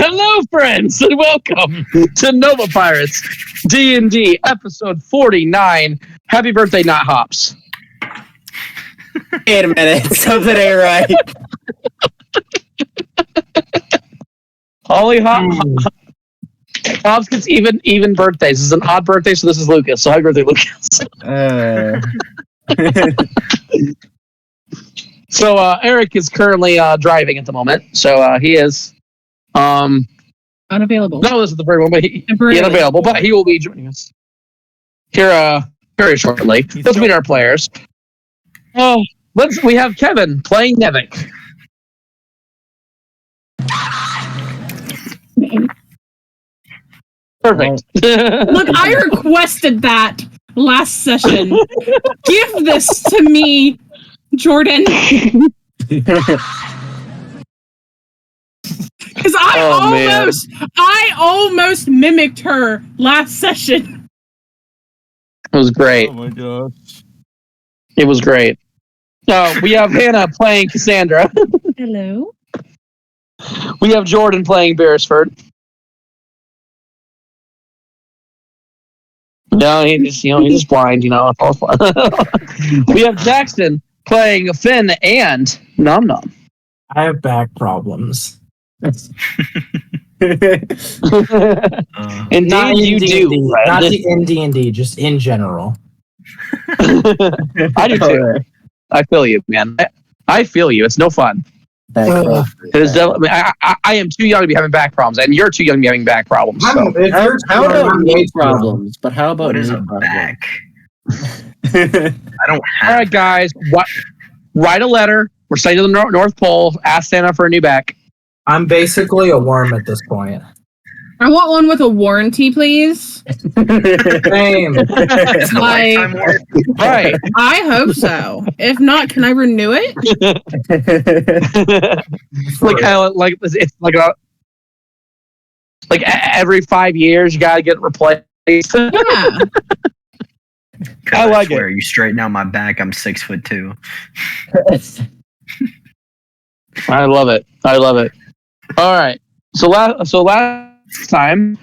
Hello, friends, and welcome to Nova Pirates D&D episode 49. Happy birthday, Not Hops. Wait a minute, something ain't right. Holy Hops gets even birthdays. This is an odd birthday, so this is Lucas. So happy birthday, Lucas. So Eric is currently driving at the moment. So he is unavailable. No, this is the first one, but he unavailable. But he will be joining us here very shortly. Let's meet our players. Oh, we have Kevin playing Nevik. Perfect. Look, I requested that last session. Give this to me, Jordan. Because I almost mimicked her last session. It was great. Oh my gosh. It was great. We have Hannah playing Cassandra. Hello. We have Jordan playing Beresford. No, he's just blind, We have Jackson playing Finn and Nom Nom. I have back problems. Indeed, you do. Not in D&D, just in general. I do too. I feel you, man. I feel you. It's no fun. I am too young to be having back problems, and you're too young to be having back problems. So. How about knee problems? But how about what is a back? I don't have. All right, guys. Write a letter. We're sending to the North Pole. Ask Santa for a new back. I'm basically a worm at this point. I want one with a warranty, please. Same. Right. I hope so. If not, can I renew it? Like every 5 years, you gotta get replaced. Yeah. I like it. You straighten out my back. I'm 6'2". I love it. All right. So last time,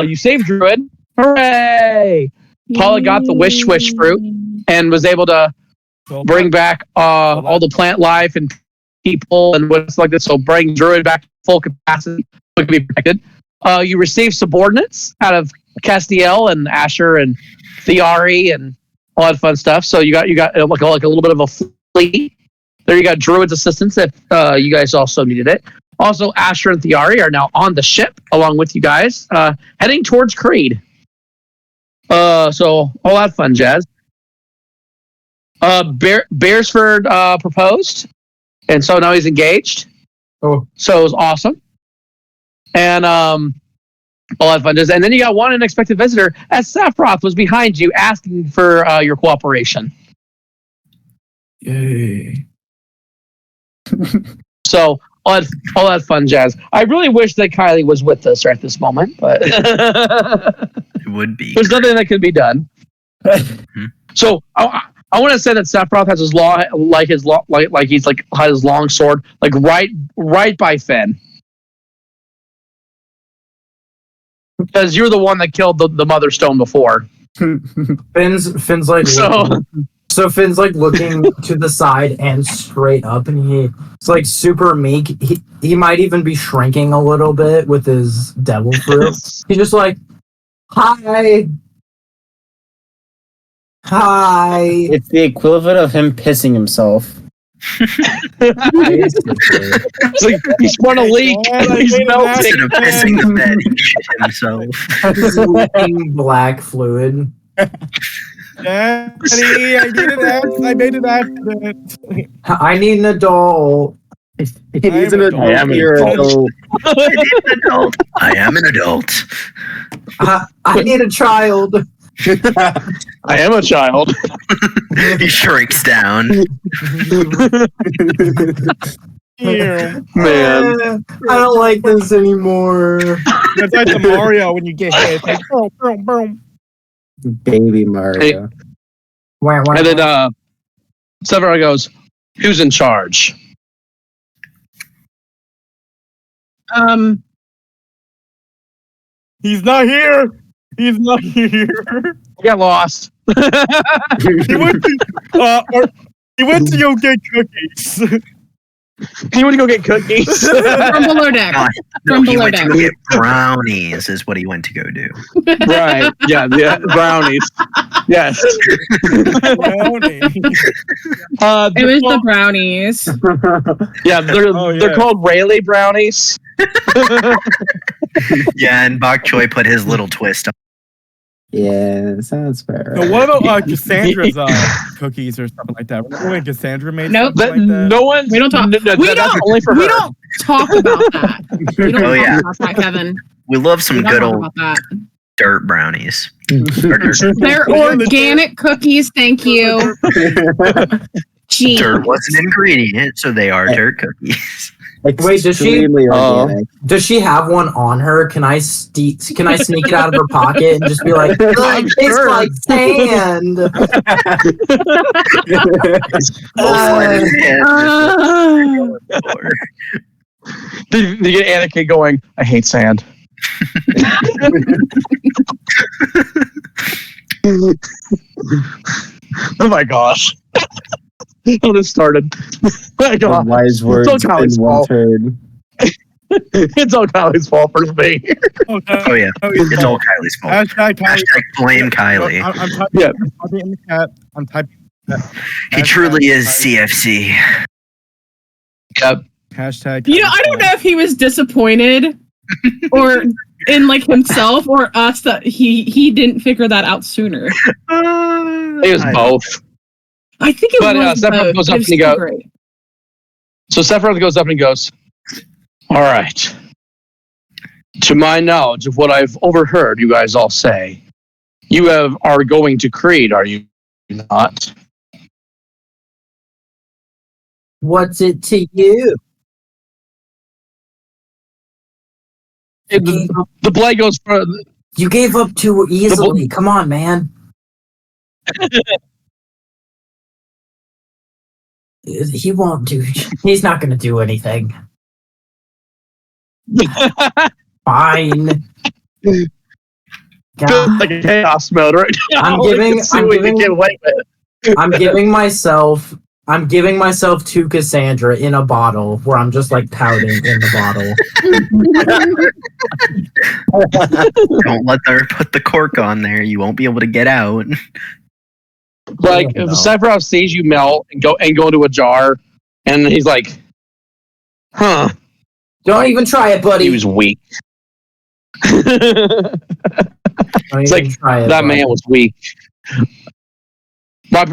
you saved Druid. Hooray! Paula got the wish fruit and was able to bring back all the plant life and people and what's like this. So bring Druid back to full capacity. So it can be protected. You received subordinates out of Castiel and Asher and Theari and all that fun stuff. So you got like a little bit of a fleet. There you got Druid's assistance if you guys also needed it. Also, Asher and Theari are now on the ship along with you guys, heading towards Creed. So all that fun jazz. Beresford proposed, and so now he's engaged. Oh, so it was awesome. And all that fun jazz. And then you got one unexpected visitor, as Sephiroth was behind you, asking for your cooperation. Yay! So. All that fun jazz. I really wish that Kylie was with us right at this moment, but it would be. There's nothing that can be done. So I want to say that Sephiroth has his his long sword right by Finn, because you're the one that killed the Mother Stone before. Finn's like So Finn's like looking to the side and straight up, and he's like super meek. He might even be shrinking a little bit with his devil fruit. He's just like, hi. It's the equivalent of him pissing himself. It's like he's going to leak. He's Instead of pissing the bed, he shit himself. He's leaking black fluid. Daddy, I made an accident. I need an adult. He needs an adult. I am an adult. I am an adult. I need a child. I am a child. He shrinks down. Man, I don't like this anymore. It's like the Mario when you get hit. It's like, boom, boom, boom. Baby Mario. And then Sephiroth goes, "Who's in charge?" He's not here. He's not here. I got lost. He went to go get cookies. You want to go get cookies? From below deck. No, he below went deck. to get brownies. Is what he went to go do. Right. Yeah. Brownies. Yes. Brownie. It was the brownies. Yeah, they're called Rayleigh brownies. Yeah, and Bok Choy put his little twist on. Yeah, sounds fair. So what about Cassandra's cookies or something like that? Remember when Cassandra made Nope. something like that? No one. We don't talk. That's We don't. only for We her. don't talk about that. We don't Oh, talk yeah. about that, Kevin. We love We some don't good talk old about that. dirt brownies. Or dirt, They're organic cookies. Thank you. Gee. dirt was an ingredient, so they are dirt cookies. Wait, does she- Extremely organic. Does she have one on her? Can I sneak it out of her pocket and just be like, "Ugh, it tastes like sand"? Did you get Anakin going? I hate sand. Oh my gosh! How this started. My The God. wise words It's all in Kylie's one fault. heard. It's all Kylie's fault for being here. Oh yeah, it's all Kylie's fault. Hashtag Kylie. Hashtag blame Kylie. I'm typing, Yeah. I'm typing in the chat. I'm typing. He truly is CFC. Yep. Hashtag. You know, I don't know if he was disappointed or in like himself or us that he didn't figure that out sooner. It was both. I think it But, was Sephiroth both. goes It up was and he still goes- great. So Sephiroth goes up and he goes, all right. To my knowledge of what I've overheard you guys all say, you are going to Creed, are you not? What's it to you? The blade goes for You gave up too easily. Come on, man. He won't do. He's not going to do anything. Fine. God, like a chaos mode right now. I'm giving- Let's see I'm what we giving- can get away with. I'm giving myself to Cassandra in a bottle where I'm just like pouting in the bottle. Don't let her put the cork on there. You won't be able to get out. Like if Sephiroth sees you melt and go into a jar, and he's like, "Huh." Don't even try it, buddy. He was weak. Don't It's even like try it, that buddy. man was weak. My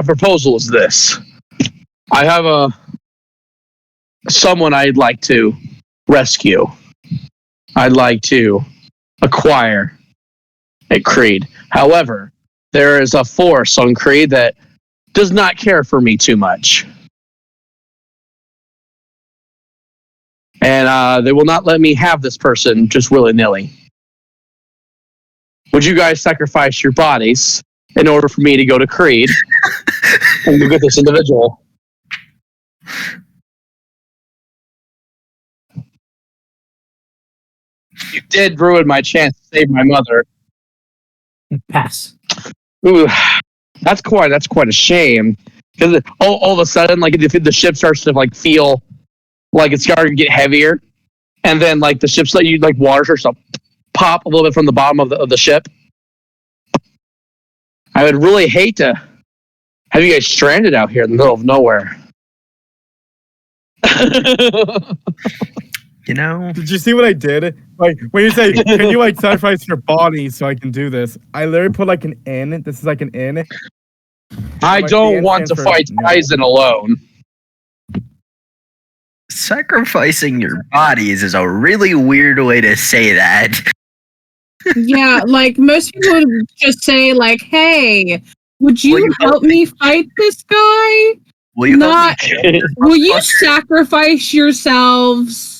proposal is this: I have someone I'd like to rescue. I'd like to acquire at Creed. However, there is a force on Creed that does not care for me too much. And they will not let me have this person just willy-nilly. Would you guys sacrifice your bodies in order for me to go to Creed and go get this individual? You did ruin my chance to save my mother. Pass. Ooh, that's quite a shame. Because all of a sudden, like the ship starts to like feel like it's starting to get heavier, and then like the ship's like water starts to pop a little bit from the bottom of the ship. I would really hate to have you guys stranded out here in the middle of nowhere. You know, Did you see what I did? Like when you say, "Can you like sacrifice your body so I can do this?" I literally put like an N. This is like an N. I Like, the don't N want to stands for fight no. Kaizen alone. sacrificing your bodies is a really weird way to say that. Yeah, like most people would just say, like, "Hey, would Will you you help me fight this guy? Will you help Not- me? Will you sacrifice yourselves?"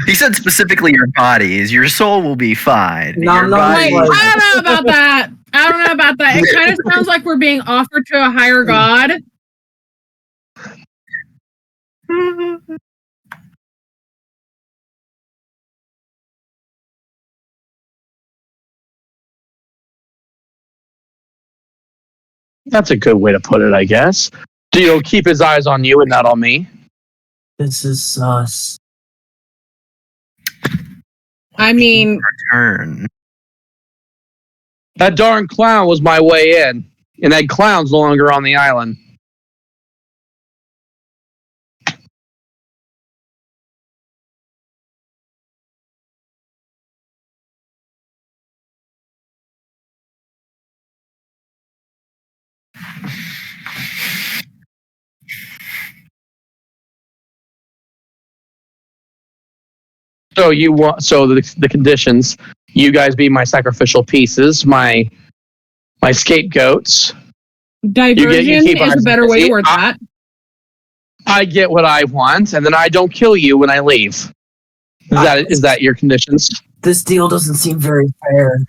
He said specifically your bodies. Your soul will be fine. No, your no, body. like- I don't know about that. I don't know about that. It kind of sounds like we're being offered to a higher god. That's a good way to put it, I guess. Do you keep his eyes on you and not on me? This is sus. I mean, Turn. That darn clown was my way in, and that clown's no longer on the island. So you want the conditions? You guys be my sacrificial pieces, my scapegoats. diversion keep is a eyes better on way to me. word that. I get what I want, and then I don't kill you when I leave. Is that your conditions? This deal doesn't seem very fair.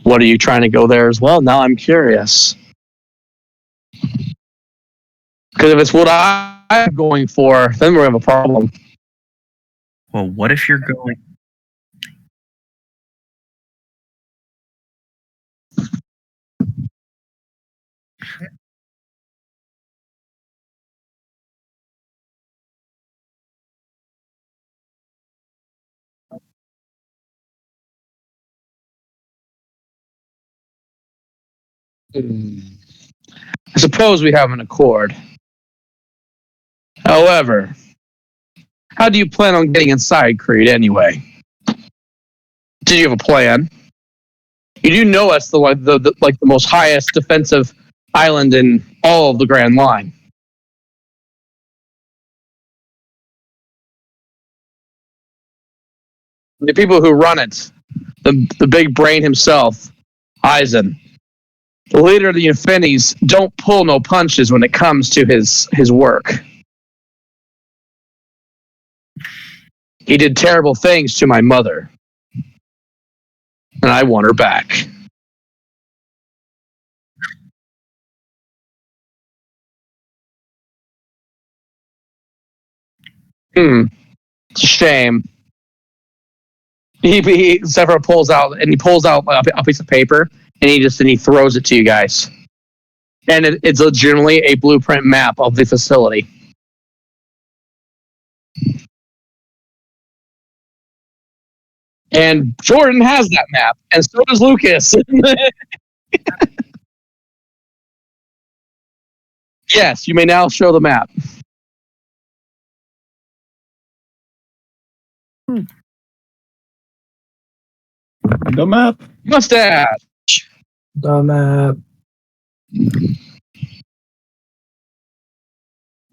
What are you trying to go there as well? Now I'm curious. Because if it's what I'm going for, then we have a problem. Well, what if you're going? I suppose we have an accord. However, how do you plan on getting inside Creed anyway? Did you have a plan? You do know us the most highest defensive island in all of the Grand Line. The people who run it, the big brain himself, Eisen, the leader of the Infinities, don't pull no punches when it comes to his work. He did terrible things to my mother, and I want her back. It's a shame. Zephyr pulls out a piece of paper, and he throws it to you guys. And it's legitimately a blueprint map of the facility. And Jordan has that map, and so does Lucas. Yes, you may now show the map. The map. Mustache. The map.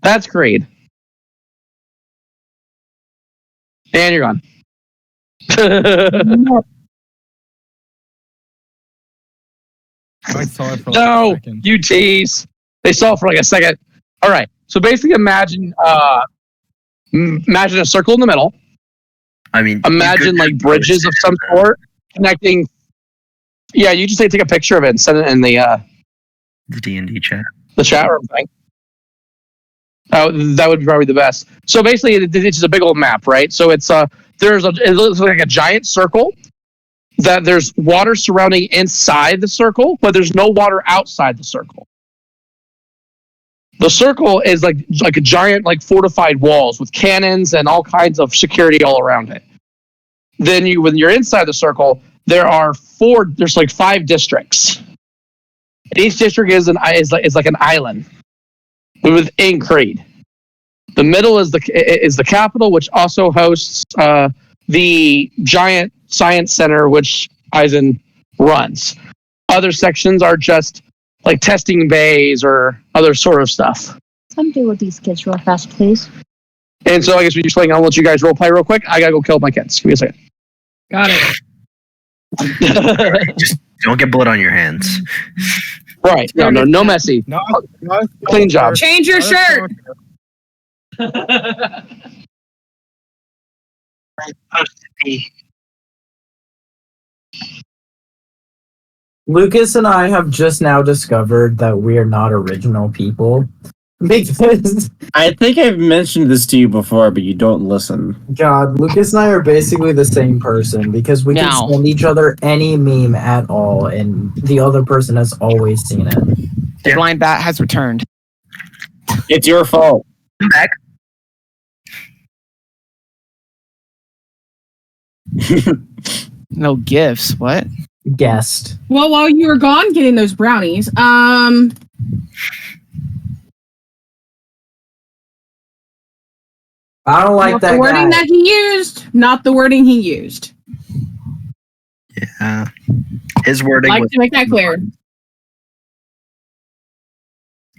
That's Creed. And you're gone. I saw it for like No, a second. you tease. They saw it for like a second. All right. So basically, imagine a circle in the middle. I mean, Imagine like bridges of some sort connecting. Yeah, you just take a picture of it and send it in the D&D chat. the chat room thing. That would be probably the best. So basically, it's just a big old map, right? So it looks like a giant circle. That there's water surrounding inside the circle, but there's no water outside the circle. The circle is like a giant fortified walls with cannons and all kinds of security all around it. Then when you're inside the circle, there's like 5 districts. And each district is like an island within Creed. The middle is the capital, which also hosts the giant science center, which Eisen runs. Other sections are just like testing bays or other sort of stuff. Come deal with these kids real fast, please. And so I guess we're just playing. I'll let you guys role play real quick. I gotta go kill my kids. Give me a second. Got it. Just don't get blood on your hands. Right. No messy. No, Clean job. Change your shirt. Lucas and I have just now discovered that we are not original people. Because I think I've mentioned this to you before, but you don't listen. God, Lucas and I are basically the same person because we can No. send each other any meme at all, and the other person has always seen it. The blind bat has returned. It's your fault. I'm back. No gifts. What? Guessed. Well, while you were gone getting those brownies, I don't like not that the wording guy. that he used. Not the wording he used. Yeah. His wording Like was, to make that clear.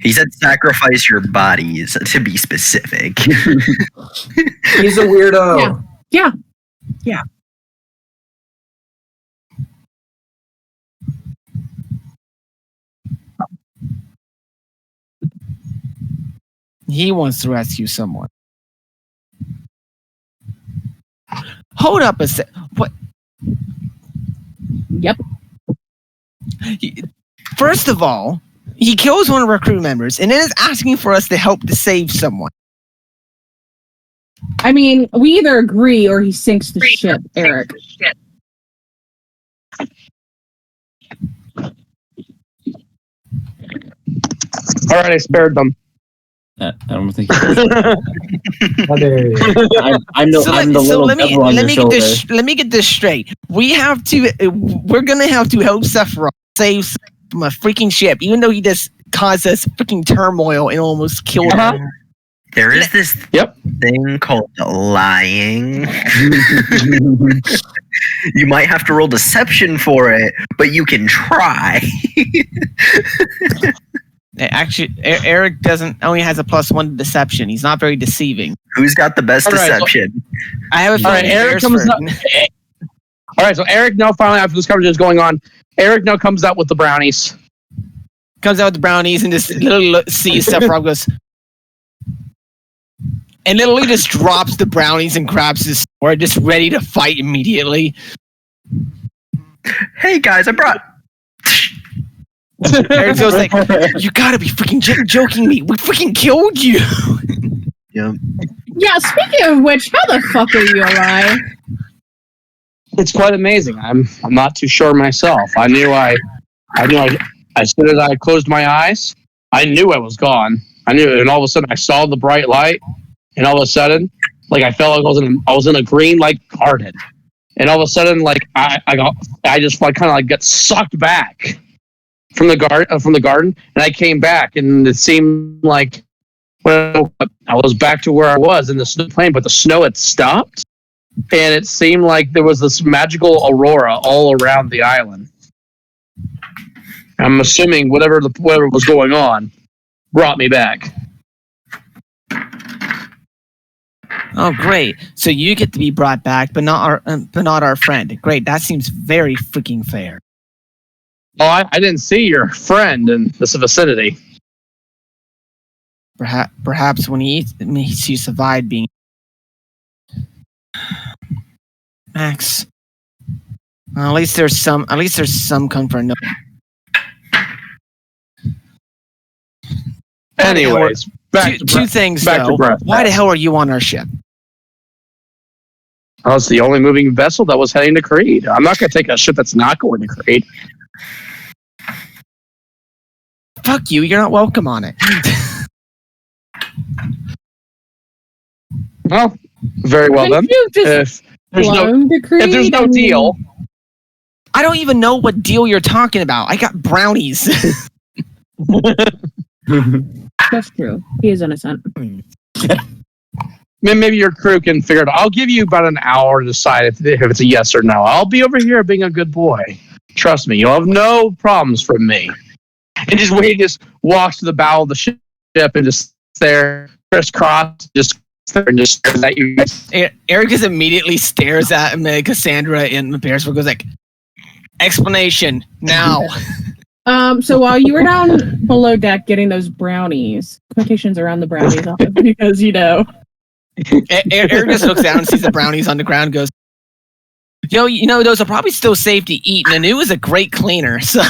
he said sacrifice your bodies, to be specific. He's a weirdo. Yeah. He wants to rescue someone. Hold up a sec. What? Yep. First of all, he kills one of our crew members and then is asking for us to help to save someone. I mean, we either agree or he sinks the ship, Eric. All right, I spared them. I don't think How dare you. I'm the little devil on your shoulder. Let me get this straight. We're gonna have to help Sephiroth save from a freaking ship, even though he just caused us freaking turmoil and almost killed him. There is this thing called lying. You might have to roll deception for it, but you can try. Actually, Eric only has a +1 to deception. He's not very deceiving. Who's got the best deception? I have a feeling Eric comes up. All right, so Eric now finally, after this conversation is going on, Eric now comes out with the brownies. Comes out with the brownies and just literally sees Sephiroth goes, and literally just drops the brownies and grabs his sword, just ready to fight immediately. Hey guys, I brought. Eric goes like, "You gotta be freaking joking me! We freaking killed you!" Yeah. Yeah, speaking of which, how the fuck are you alive? It's quite amazing. I'm not too sure myself. I knew as soon as I closed my eyes, I knew I was gone. I knew, and all of a sudden I saw the bright light, and all of a sudden, like I felt like I was in a green like garden, and all of a sudden, like I just like kind of like got sucked back from the garden, and I came back, and it seemed like I was back to where I was in the snow plane, but the snow had stopped, and it seemed like there was this magical aurora all around the island. I'm assuming whatever was going on brought me back. Oh, great! So you get to be brought back, but not our friend. Great, that seems very freaking fair. Oh, I didn't see your friend in this vicinity. Perhaps when he survived being Max. Well, at least there's some comfort. No. Anyways, two things though. Why the hell are you on our ship? Oh, it's the only moving vessel that was heading to Creed. I'm not going to take a ship that's not going to Creed. Fuck you! You're not welcome on it. Well, very well then. If there's no deal, I don't even know what deal you're talking about. I got brownies. That's true. He is innocent. maybe your crew can figure it out. I'll give you about an hour to decide if it's a yes or no. I'll be over here being a good boy. Trust me, you'll have no problems from me. And just walks to the bow of the ship and just there, crisscross, just stares at you guys. Eric just immediately stares at Cassandra and Bearsford goes like, explanation now. So while you were down below deck getting those brownies, quotations around the brownies, because Eric just looks down and sees the brownies on the ground and goes, those are probably still safe to eat. Nanu is a great cleaner, so.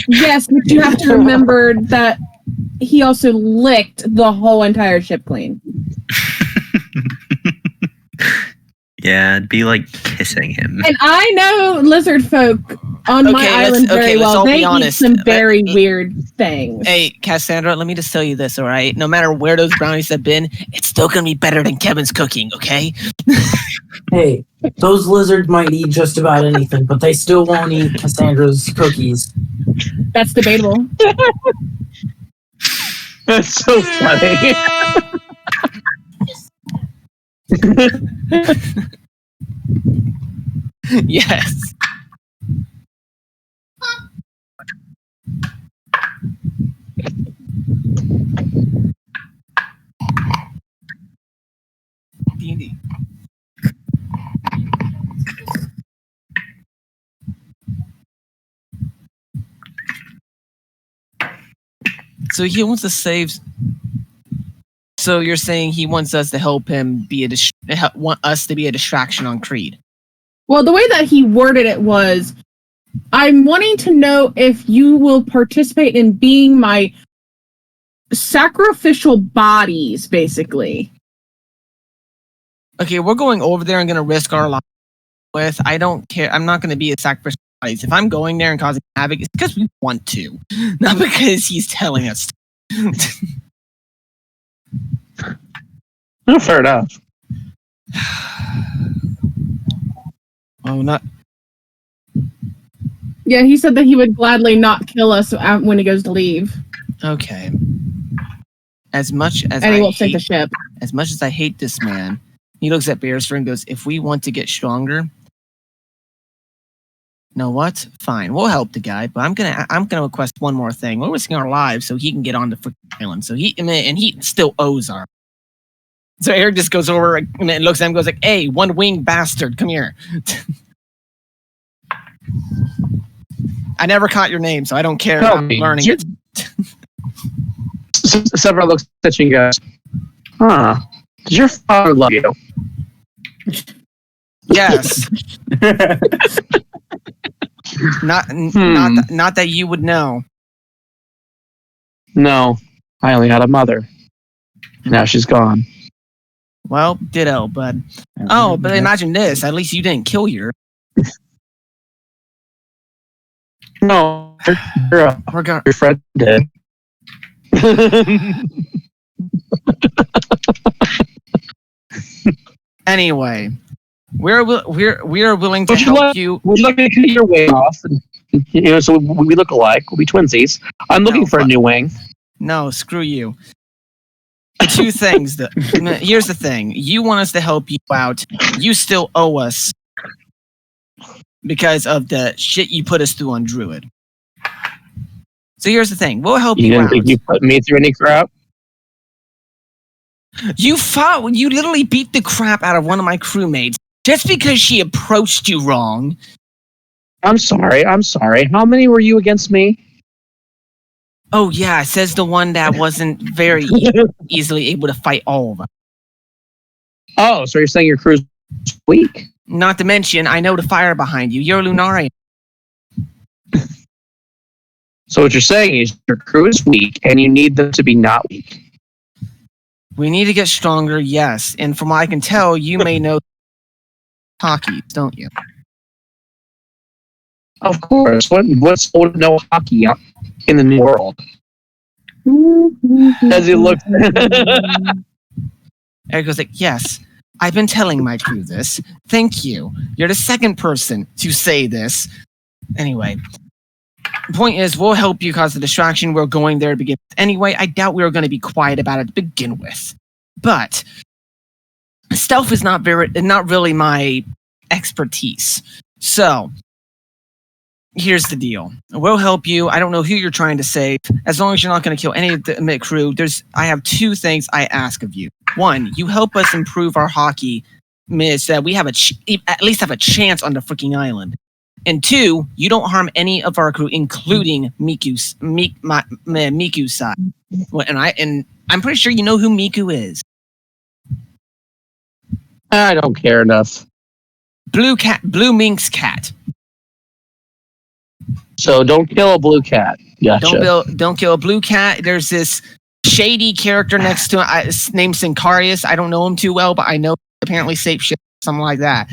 Yes, but you have to remember that he also licked the whole entire ship clean. Yeah, it'd be like kissing him. And I know lizard folk on my island very well. They eat some very weird things. Hey, Cassandra, let me just tell you this, all right? No matter where those brownies have been, it's still going to be better than Kevin's cooking, okay? Hey, those lizards might eat just about anything, but they still won't eat Cassandra's cookies. That's debatable. That's so funny. Yes. D&D. So he wants to save. So you're saying he wants us to help him be want us to be a distraction on Creed? Well, the way that he worded it was, I'm wanting to know if you will participate in being my sacrificial bodies, basically. Okay, we're going over there and going to risk our lives with. I don't care. I'm not going to be a sacrificial bodies. If I'm going there and causing havoc, it's because we want to, not because he's telling us to. Oh, fair enough. Oh, not. Yeah, he said that he would gladly not kill us when he goes to leave. Okay. As much as and he won't sink the ship. As much as I hate this man, he looks at Beresford and goes, if we want to get stronger, know what? Fine, we'll help the guy, but I'm gonna request one more thing. We're risking our lives so he can get on the freaking island. So he still owes our. So Eric just goes over and looks at him and goes like, hey, one-winged bastard, come here. I never caught your name, so I don't care. I'm learning it. Severo looks at you and goes, huh, does your father love you? Yes. Not that you would know. No, I only had a mother. Now she's gone. Well, ditto, bud. Oh, but imagine this. At least you didn't kill your... No, your friend did. Anyway, we are willing to help you. Would you like to cut your wing off? And, so we look alike. We'll be twinsies. I'm looking for a new wing. No, screw you. Two things. Here's the thing. You want us to help you out. You still owe us because of the shit you put us through on Druid. So here's the thing. We'll help you out. You didn't think you put me through any crap? You literally beat the crap out of one of my crewmates just because she approached you wrong. I'm sorry. How many were you against me? Oh, yeah, says the one that wasn't very easily able to fight all of them. Oh, so you're saying your crew's weak? Not to mention, I know the fire behind you. You're a Lunarian. So what you're saying is your crew is weak, and you need them to be not weak. We need to get stronger, yes. And from what I can tell, you may know hockey, don't you? Of course. What's old to know hockey in the new world? As he looks. Eric goes like, yes, I've been telling my crew this. Thank you. You're the second person to say this. Anyway, the point is, we'll help you cause the distraction. We're going there to begin with. Anyway, I doubt we were going to be quiet about it to begin with. But stealth is not really my expertise. So here's the deal. We'll help you. I don't know who you're trying to save. As long as you're not going to kill any of the crew, I have two things I ask of you. One, you help us improve our hockey so that we have at least have a chance on the freaking island. And two, you don't harm any of our crew, including Miku's side. And I'm pretty sure you know who Miku is. I don't care enough. Blue Minx cat. So don't kill a blue cat. Gotcha. Don't kill a blue cat. There's this shady character next to him. His name's Sincarius. I don't know him too well, but I know apparently safe shit, something like that.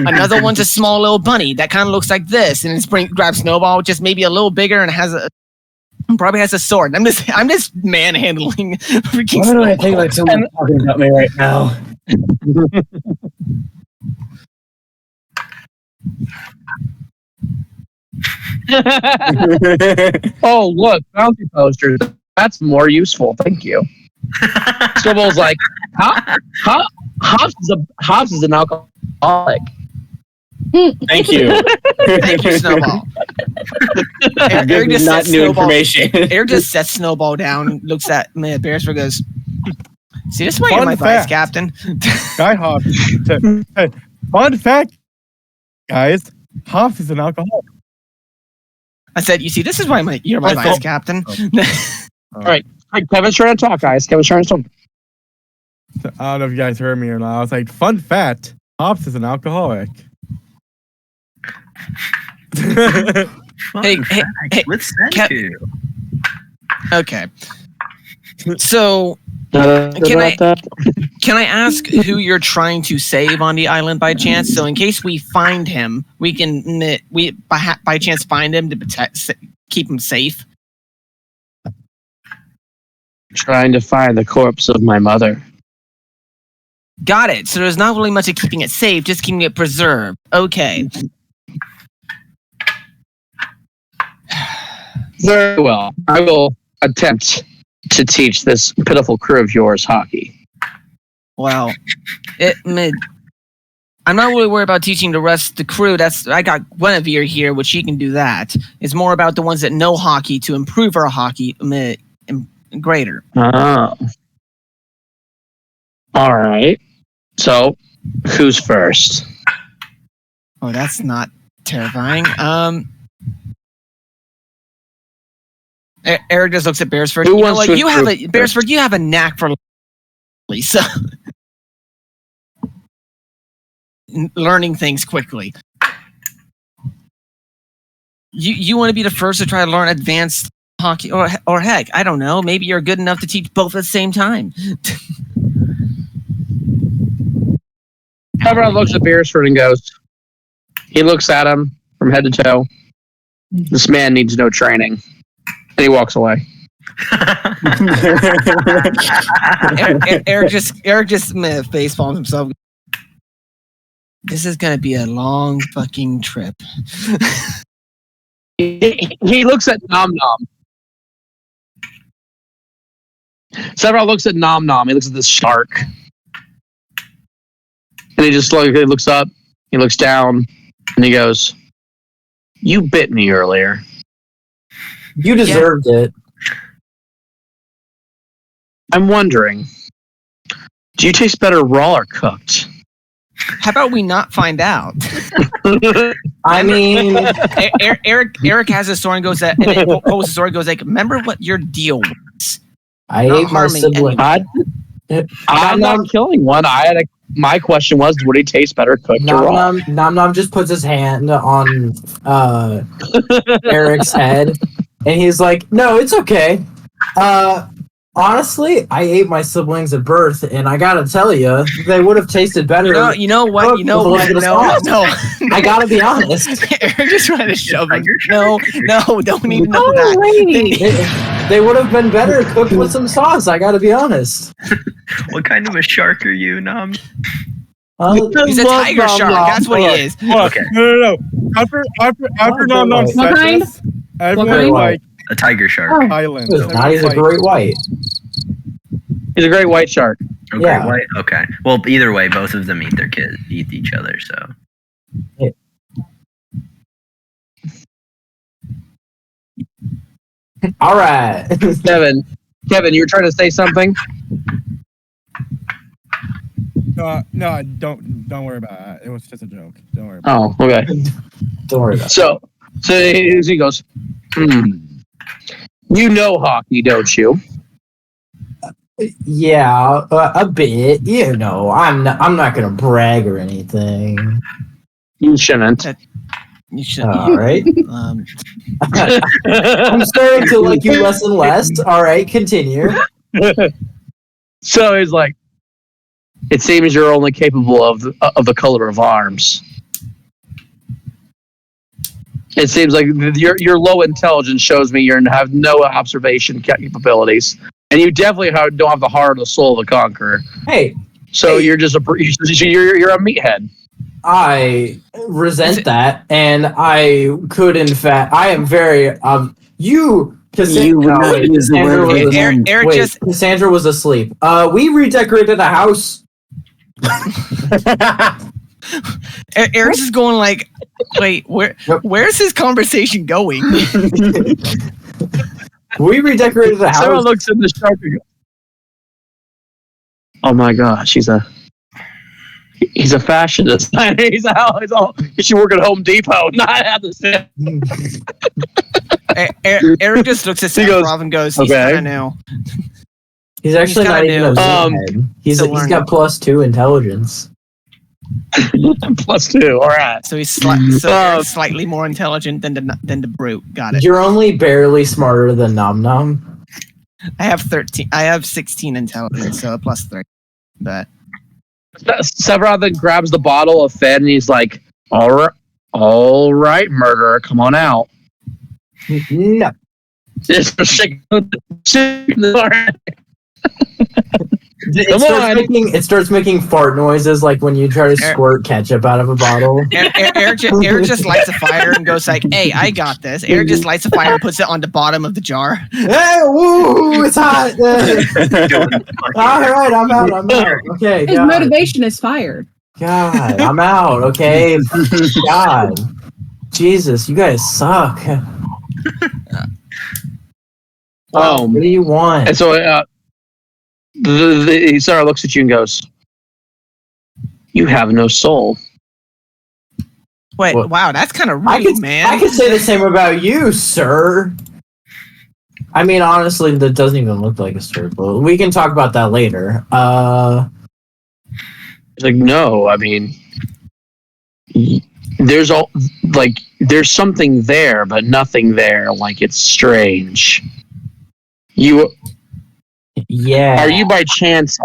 Another one's a small little bunny that kind of looks like this, and it's grabs Snowball, just maybe a little bigger, and probably has a sword. I'm just manhandling. Freaking Why do I think like someone's talking about me right now? Oh, look, bounty posters. That's more useful. Thank you. Snowball's like, Hobbs is an alcoholic. Thank you. Thank you, Snowball. Eric just not new information. Eric just sets Snowball down, looks at me, Beresford goes, see, this is why you're my vice captain. Guy Hobbs. Fun fact, guys. Hobbs is an alcoholic. I said, you see, this is why you're my vice captain. All right. Kevin's trying to talk, guys. Kevin's trying to talk. I don't know if you guys heard me or not. I was like, fun fact, Hobbs is an alcoholic. Hey, Let's send you. Okay. So, can I ask who you're trying to save on the island by chance? So in case we find him, we can by chance find him to keep him safe. Trying to find the corpse of my mother. Got it. So there's not really much of keeping it safe, just keeping it preserved. Okay. Very well. I will attempt to teach this pitiful crew of yours hockey. Well, I'm not really worried about teaching the rest of the crew. I got Guinevere here, which she can do that. It's more about the ones that know hockey to improve our hockey greater. Oh. All right. So, who's first? Oh, that's not terrifying. Eric just looks at Beresford. Beresford, you have a knack for so learning things quickly. You want to be the first to try to learn advanced hockey, or heck, I don't know. Maybe you're good enough to teach both at the same time. Everyone looks at Beresford and goes. He looks at him from head to toe. This man needs no training. And he walks away. Eric just face palms himself. This is gonna be a long fucking trip. He looks at Nom Nom. Several looks at Nom Nom. He looks at this shark. And he just looks up, he looks down, and he goes, "You bit me earlier. You deserved it." I'm wondering, do you taste better raw or cooked?" How about we not find out? I mean, Eric has a sword and goes that, and then pulls the sword and goes like, "Remember what your deal was." I ate my sibling. I'm not killing one. My question was, would he taste better cooked or raw? Nom Nom just puts his hand on Eric's head, and he's like, "No, it's okay. Honestly, I ate my siblings at birth, and I gotta tell you, they would have tasted better. You know what? No. I gotta be honest. Eric just trying to shove him. No, don't need enough of that. They would have been better cooked with some sauce. I gotta be honest. What kind of a shark are you, Nom? He's a tiger shark. That's what he is. Okay. No. After Nom Nom said this, everyone like a tiger shark. Island. He's a great white. He's a great white shark. Okay, yeah. White. Okay. Well, either way, both of them eat their kids, eat each other. So. Yeah. All right, Kevin, you were trying to say something. No, don't worry about that. It was just a joke. Don't worry about it. Oh, okay. Don't worry about it. So he goes, You know hockey, don't you? Yeah, a bit. You know, I'm not gonna brag or anything. You shouldn't. You should. All right. Um, I'm starting to like you less and less. All right, continue. So he's like, it seems you're only capable of the color of arms. It seems like your low intelligence shows me you have no observation capabilities, and you definitely don't have the heart or the soul of a conqueror. Hey, so you're just you're a meathead. I resent that, and I could, in fact, I am very Cassandra was asleep. We redecorated a house. Eric's is going like, wait, where's his conversation going? We redecorated the house. Someone looks in the shark and goes, oh my gosh, he's a fashion designer. He should work at Home Depot, not have the same. Eric just looks at Sephiroth and goes, he's kind of new. He's actually not even a he's got +2 intelligence. +2, all right. So he's slightly more intelligent than the brute. Got it. You're only barely smarter than Nom Nom. I have 13. I have 16 intelligence, so a +3. But Sephiroth then grabs the bottle of Fed and he's like, all right, murderer, come on out. No. It starts making fart noises like when you try to squirt ketchup out of a bottle. Eric just lights a fire and goes like, hey, I got this. Eric just lights a fire and puts it on the bottom of the jar. Hey, woo, it's hot. All right, I'm out. Okay, his motivation is fire. God, I'm out, okay? God. Jesus, you guys suck. What do you want? And so he sort of looks at you and goes, you have no soul. Wait, wow, that's kind of rude, man. I could say the same about you, sir. I mean, honestly, that doesn't even look like a circle. We can talk about that later. It's like, no, I mean, there's something there, but nothing there. Like, it's strange. Yeah. Are you by chance?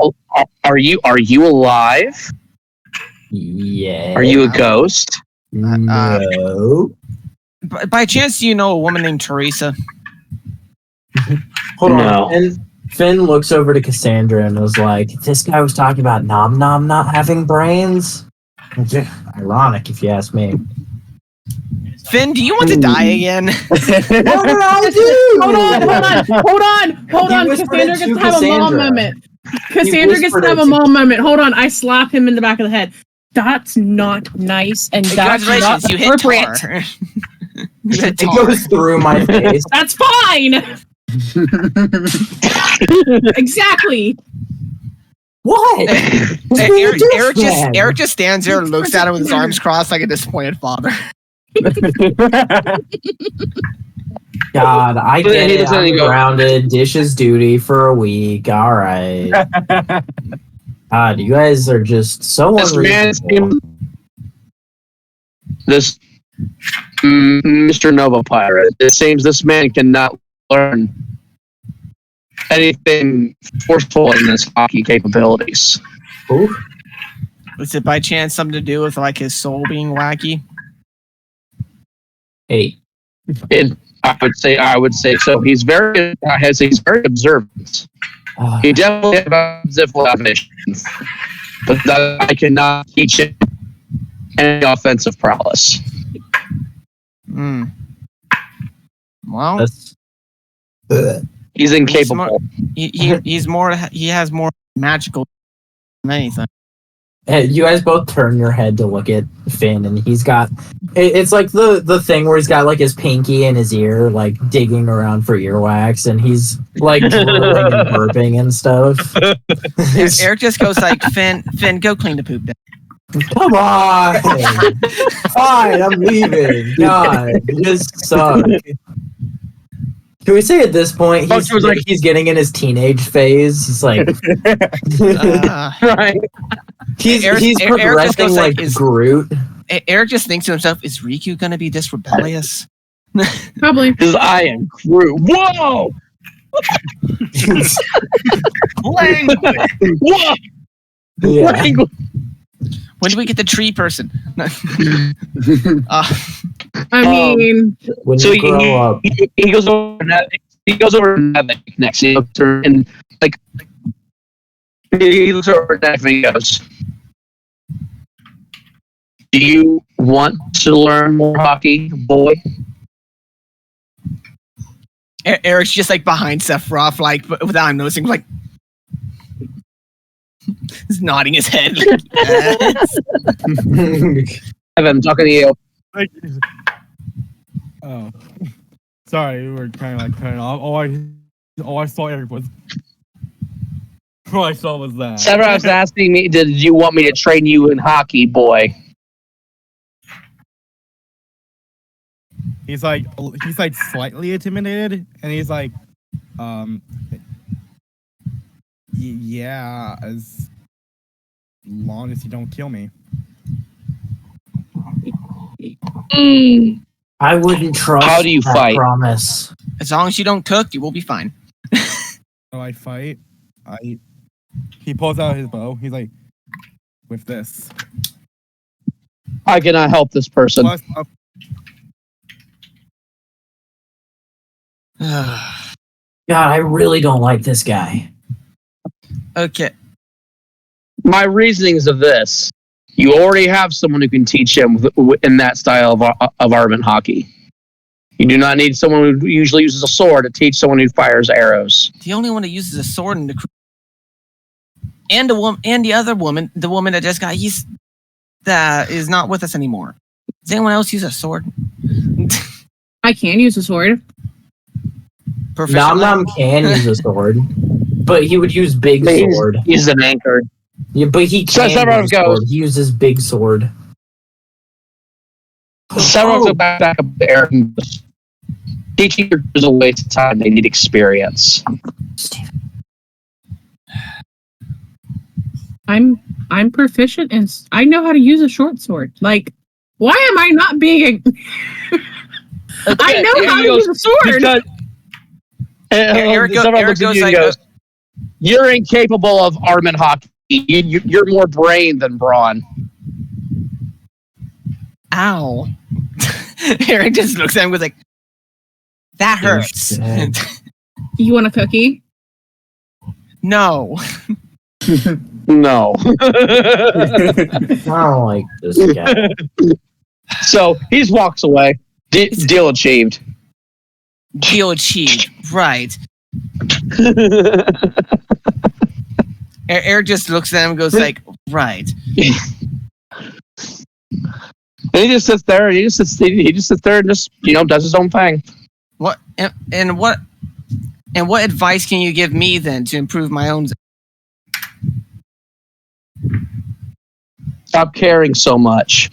Are you alive? Yeah. Are you a ghost? No. By chance, do you know a woman named Teresa? Hold on. And Finn looks over to Cassandra and was like, "This guy was talking about Nom Nom not having brains." Ironic, if you ask me. Finn, do you want to die again? What did I do? Hold on. Cassandra gets to have a mom moment. Cassandra gets to have a mom moment. Hold on. I slap him in the back of the head. That's not nice, and that's not appropriate. It goes through my face. That's fine. Exactly. What? Eric just stands there and looks at him with his arms crossed like a disappointed father. God, I get it. I'm grounded. Dishes duty for a week. All right. God, you guys are just so unreasonable. This Mr. Nova Pirate. It seems this man cannot learn anything forceful in his hockey capabilities. Ooh. Was it by chance something to do with like his soul being wacky? Hey. I would say so. He's very observant. He definitely has observations, but that I cannot teach him any offensive prowess. Well, he's incapable. He has more magical than anything. You guys both turn your head to look at Finn, and he's got it's like the thing where he's got like his pinky in his ear, like digging around for earwax, and he's like drooling and burping and stuff. Eric just goes like, Finn, go clean the poop down. Come on. Fine, I'm leaving. God, you just suck. Can we say at this point he's getting in his teenage phase? He's like, right. He's progressing like Groot. Eric just thinks to himself, is Riku going to be this rebellious? Probably. Because I am Groot. Whoa! Language. Whoa! Yeah. Language. When do we get the tree person? I mean, When So you grow up, he goes over. He goes over next, and like he looks over next and he goes, "Do you want to learn more hockey, boy?" Eric's just like behind Sephiroth, like without him noticing, like he's nodding his head. Like, yes. Evan, talking to you. Oh, sorry, we were kind of like cutting off. All I saw Eric was. All I saw was that. Sephiroth's asking me, "Did you want me to train you in hockey, boy?" He's like slightly intimidated, and he's like, yeah, as long as you don't kill me. I wouldn't trust. How do you that fight? Promise. As long as you don't cook, you will be fine. So I fight. He pulls out his bow. He's like, with this. I cannot help this person. Plus, God, I really don't like this guy. Okay. My reasonings of this: you already have someone who can teach him in that style of armament hockey. You do not need someone who usually uses a sword to teach someone who fires arrows. The only one that uses a sword in the crew, and the other woman, the woman that just got, that is not with us anymore. Does anyone else use a sword? I can use a sword. Nom Nom can use a sword, but he would use big sword. He's an anchor. Yeah, but he So can Sephiroth use goes. sword. He uses big sword. Several go back up there. Teaching is a waste of time. They need experience. I'm proficient and I know how to use a short sword. Like, why am I not being? I know how to use a sword. Eric goes like, "You're incapable of armament hockey. You're more brain than brawn." ow. Eric just looks at him and goes like, that hurts. You want a cookie? No. No. I don't like this guy. So he just walks away. Deal achieved. Deal achieved. Right. Eric just looks at him and goes like, right. And he just sits there. He just sits there and just does his own thing. What and what advice can you give me then to improve my own? Stop caring so much.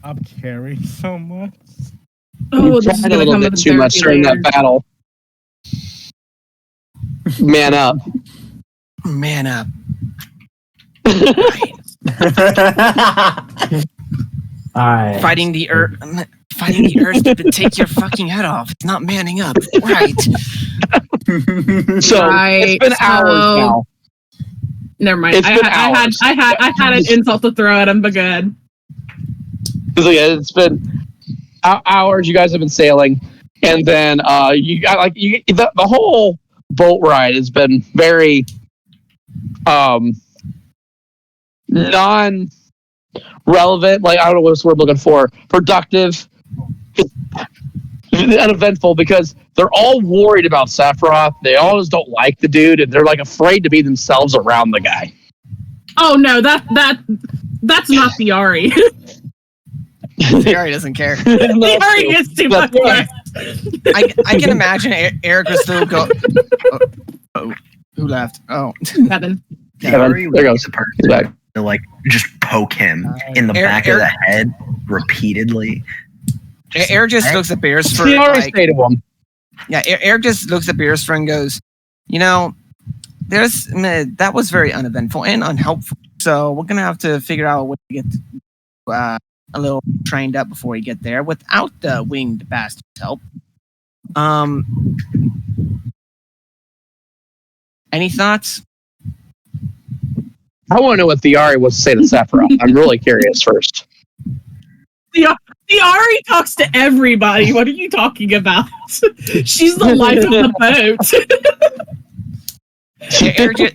I'm carrying so much. Oh, this is a gonna little come bit with too much during that battle. Man up. Man up. Alright. Fighting the earth to take your fucking head off. It's not manning up. Right. So it's been hours now. Never mind. I had an insult to throw at him, but good. It's been hours. You guys have been sailing, and then you got the whole boat ride has been very non-relevant. Like, I don't know what word I'm looking for. Productive, uneventful, because they're all worried about Sephiroth. They all just don't like the dude, and they're like afraid to be themselves around the guy. Oh no, that's not the Ari. The Ari doesn't care. The Ari is too much. I can imagine Eric will still go. Oh, who left? Oh, Kevin. Ari There goes. the person to like just poke him in the back of the head repeatedly. Eric just looks at Beresford. He already stayed to him. Yeah, Eric just looks at Beresford and goes, that was very uneventful and unhelpful. So we're gonna have to figure out a way to get a little trained up before we get there without the winged bastard's help. Any thoughts? I want to know what Theari was to say to Sephiroth. I'm really curious first. Theari talks to everybody. What are you talking about? She's the life of the boat.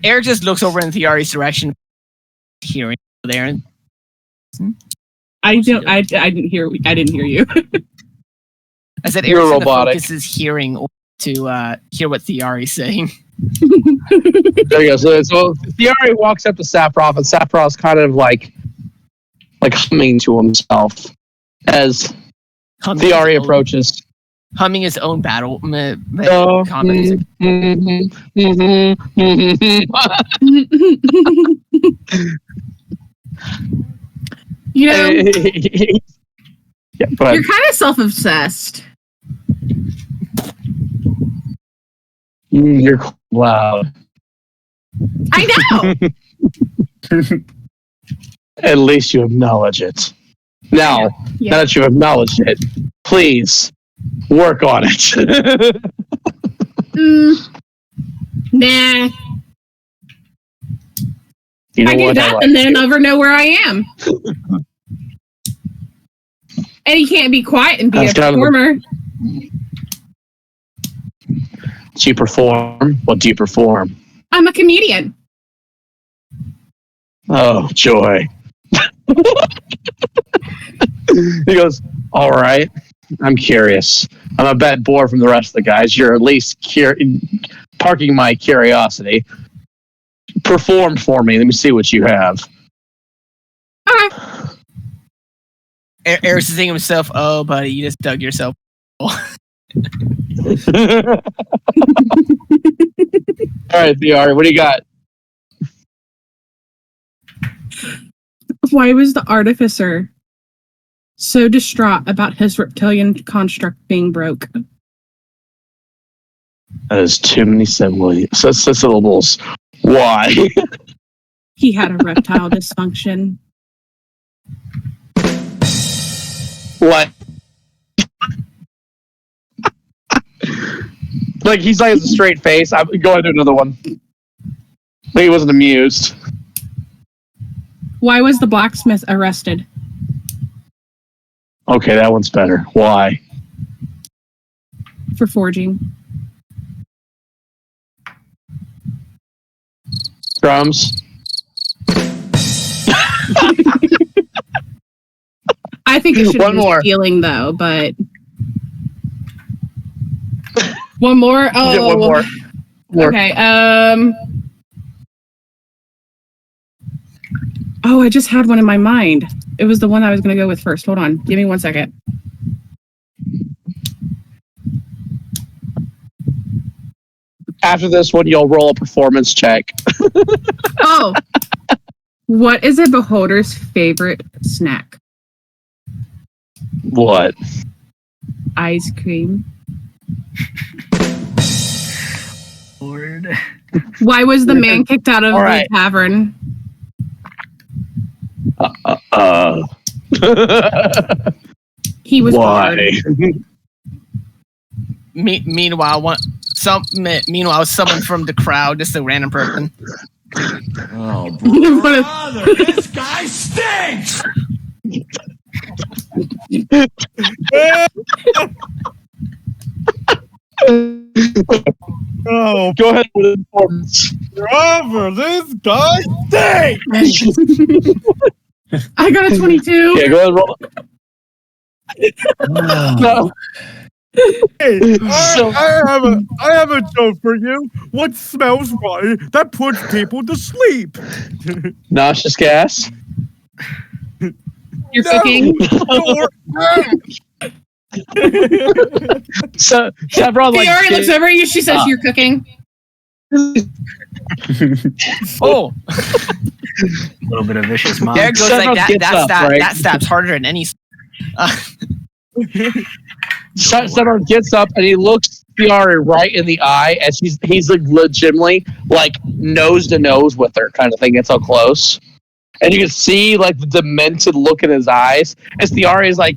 Air just looks over in Theari's direction, hearing there. I didn't hear you. I said You're Air robotic. Focuses hearing to hear what Theari's saying. There you go. So Theari walks up to Sephiroth, and Sephiroth's kind of like humming to himself as Theari approaches. Humming his own battle combat. You know, yeah, you're kind of self-obsessed. You're loud. I know. At least you acknowledge it. Now, now that you've acknowledged it, please work on it. Nah. You know I do what? that, and then never know where I am. And you can't be quiet and be a performer. Do you perform? What do you perform? I'm a comedian. Oh, joy. He goes, all right, I'm curious. I'm a bit bored from the rest of the guys. You're at least parking my curiosity. Perform for me. Let me see what you have. Okay. Eric's thinking to himself, oh, buddy, you just dug yourself. All right, VR, what do you got? Why was the artificer so distraught about his reptilian construct being broke? That is too many syllables. Why? He had a reptile dysfunction. What? Like, he's like, has a straight face. I'm going to another one. He wasn't amused. Why was the blacksmith arrested? Okay, that one's better. Why? For forging. Drums. I think it should One be more. stealing, though, but... One more? Oh, Yeah, one more. Okay, Oh, I just had one in my mind. It was the one I was going to go with first. Hold on. Give me 1 second. After this one, you'll roll a performance check. Oh! What is a beholder's favorite snack? What? Ice cream. Lord. Why was the man kicked out of the tavern? He was bored. Meanwhile, someone from the crowd, just a random person. Oh, brother, this guy stinks! Oh, go ahead with the performance. Brother, this guy stinks! I got a 22. Yeah, go ahead and roll. No. Hey, I have a joke for you. What smells right that puts people to sleep? Nauseous gas. You're cooking? So Chevron like Fiora looks over at you. She says, "You're cooking." Oh, A little bit of vicious mind. there goes Chevron like gets up, right? that stabs harder than any. Chevron gets up and he looks Tiara right in the eye, and he's like legitimately like nose to nose with her, kind of thing. It's so close, and you can see like the demented look in his eyes. As Tiara is like,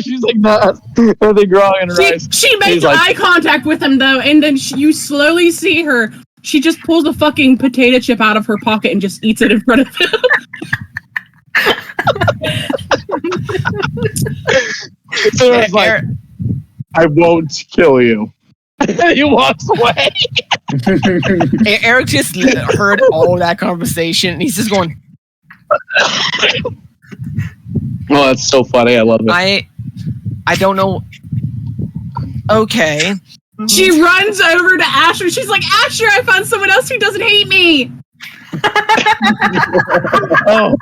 she's like nothing wrong in her eyes. She makes eye contact with him though, and then you slowly see her. She just pulls a fucking potato chip out of her pocket and just eats it in front of him. So it's like, I won't kill you. He walks away. Eric just heard all that conversation, and he's just going. Oh, that's so funny. I love it. I don't know. Okay. She runs over to Asher. She's like, Asher, I found someone else who doesn't hate me. Oh,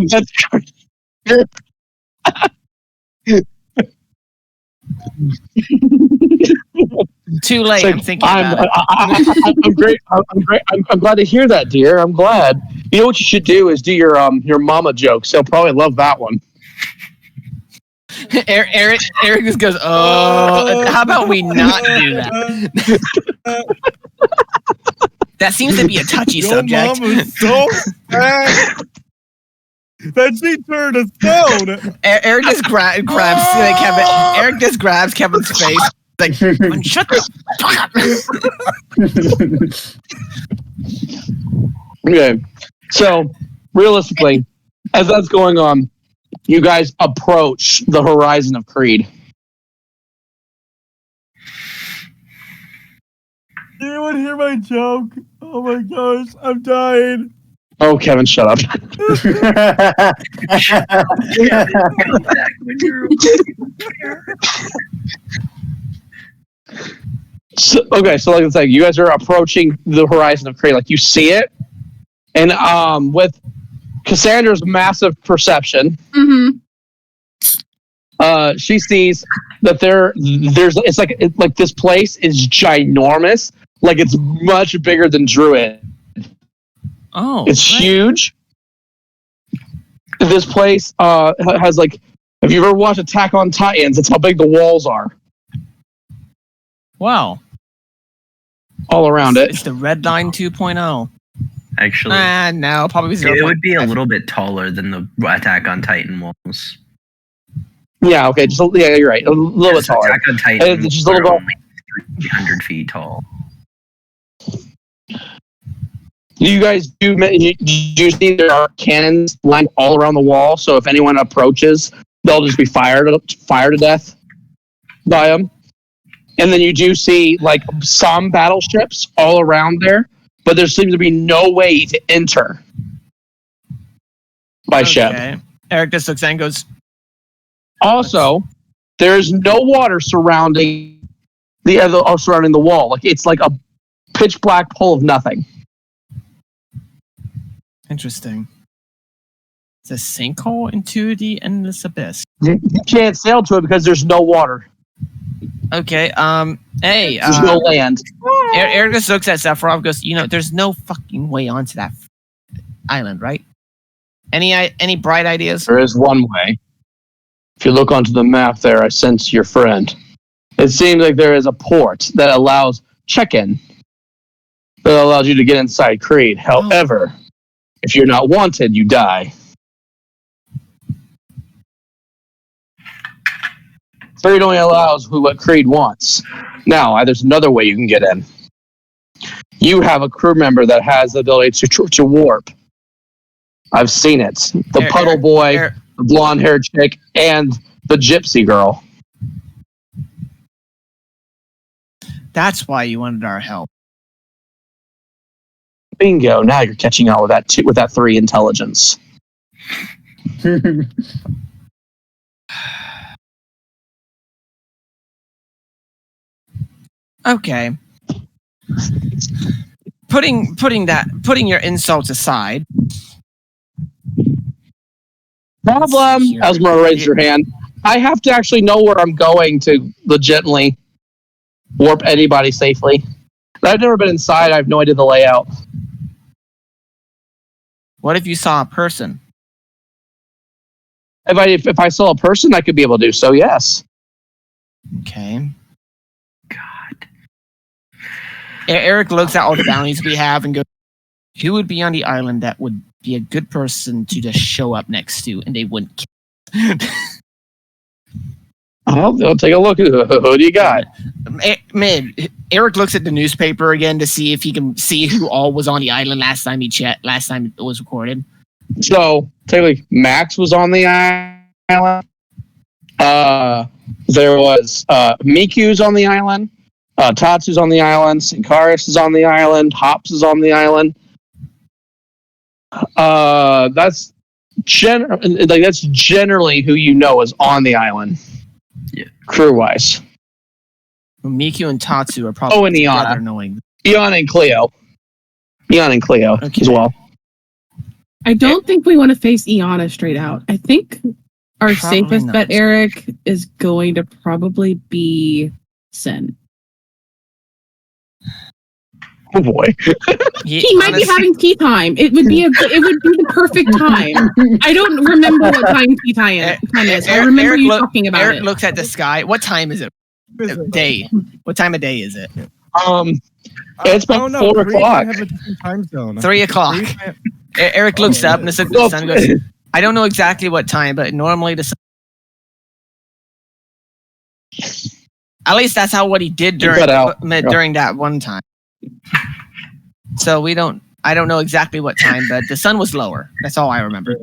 that's too late. Like, I'm thinking about it. I'm great. I'm glad to hear that, dear. I'm glad. You know what you should do is do your mama jokes. They'll probably love that one. Eric just goes, oh, how about we not do that? That seems to be a touchy subject. Your mama's so bad that she turned a stone. Eric just grabs Kevin. Eric just grabs Kevin's face. Like, shut the fuck up. Okay, so realistically, as that's going on, you guys approach the horizon of Creed. Anyone hear my joke? Oh my gosh, I'm dying. Oh, Kevin, shut up. So like I said, you guys are approaching the horizon of Creed. Like, you see it, and with Cassandra's massive perception, she sees that it's like this place is ginormous. Like, it's much bigger than Druid. Oh, it's huge. This place has like, have you ever watched Attack on Titans? It's how big the walls are. Wow. All around it. It's the Red Line 2.0. Actually, no, probably 0. It would be a little bit taller than the Attack on Titan walls. Yeah, okay, you're right. A little bit taller. Attack on Titan just are only 300 feet tall. You guys do you see there are cannons lined all around the wall, so if anyone approaches, they'll just be fired to death by them. And then you do see like some battleships all around there, but there seems to be no way to enter by ship. Eric just looks and goes. Also, there's no water surrounding the wall. Like, it's like a pitch black hole of nothing. Interesting. It's a sinkhole into the endless abyss. You can't sail to it because there's no water. Okay. Hey. There's no land. Eric just looks at Sephiroth and goes, there's no fucking way onto that island, right? Any bright ideas? There is one way. If you look onto the map there, I sense your friend. It seems like there is a port that allows check-in. That allows you to get inside Creed. However, if you're not wanted, you die. Creed only allows what Creed wants. Now, there's another way you can get in. You have a crew member that has the ability to warp. I've seen it. The puddle boy, the blonde-haired chick, and the gypsy girl. That's why you wanted our help. Bingo! Now you're catching on with that 3 intelligence. Okay. Putting your insults aside. Problem. Esmeralda raised her hand. I have to actually know where I'm going to legitimately warp anybody safely. I've never been inside. I have no idea the layout. What if you saw a person? If I saw a person, I could be able to do so. Yes. Okay. God. Eric looks at all the bounties we have and goes, who would be on the island that would be a good person to just show up next to and they wouldn't kill? I'll take a look. Who do you got? Eric looks at the newspaper again to see if he can see who all was on the island last time it was recorded. So, technically, Max was on the island. There was Miku's on the island. Tatsu's on the island. Sinkaris is on the island. Hops is on the island. That's generally who you know is on the island. Yeah. Crew-wise. Miku and Tatsu are probably and Iana. Knowing. Iana and Cleo. As well. I don't think we want to face Iana straight out. I think our Probably safest not. bet, Eric, is going to probably be Sin. Oh boy. He might be having tea time. It would be the perfect time. I don't remember what time tea time is. I remember you talking about Eric it. looks at the sky. What time is it? Day. What time of day is it? It's about 4 o'clock. Have a different time zone. 3 o'clock. Eric looks up and the sun goes, I don't know exactly what time, but normally the sun... At least that's what he did during that one time. So I don't know exactly what time, but the sun was lower. That's all I remember.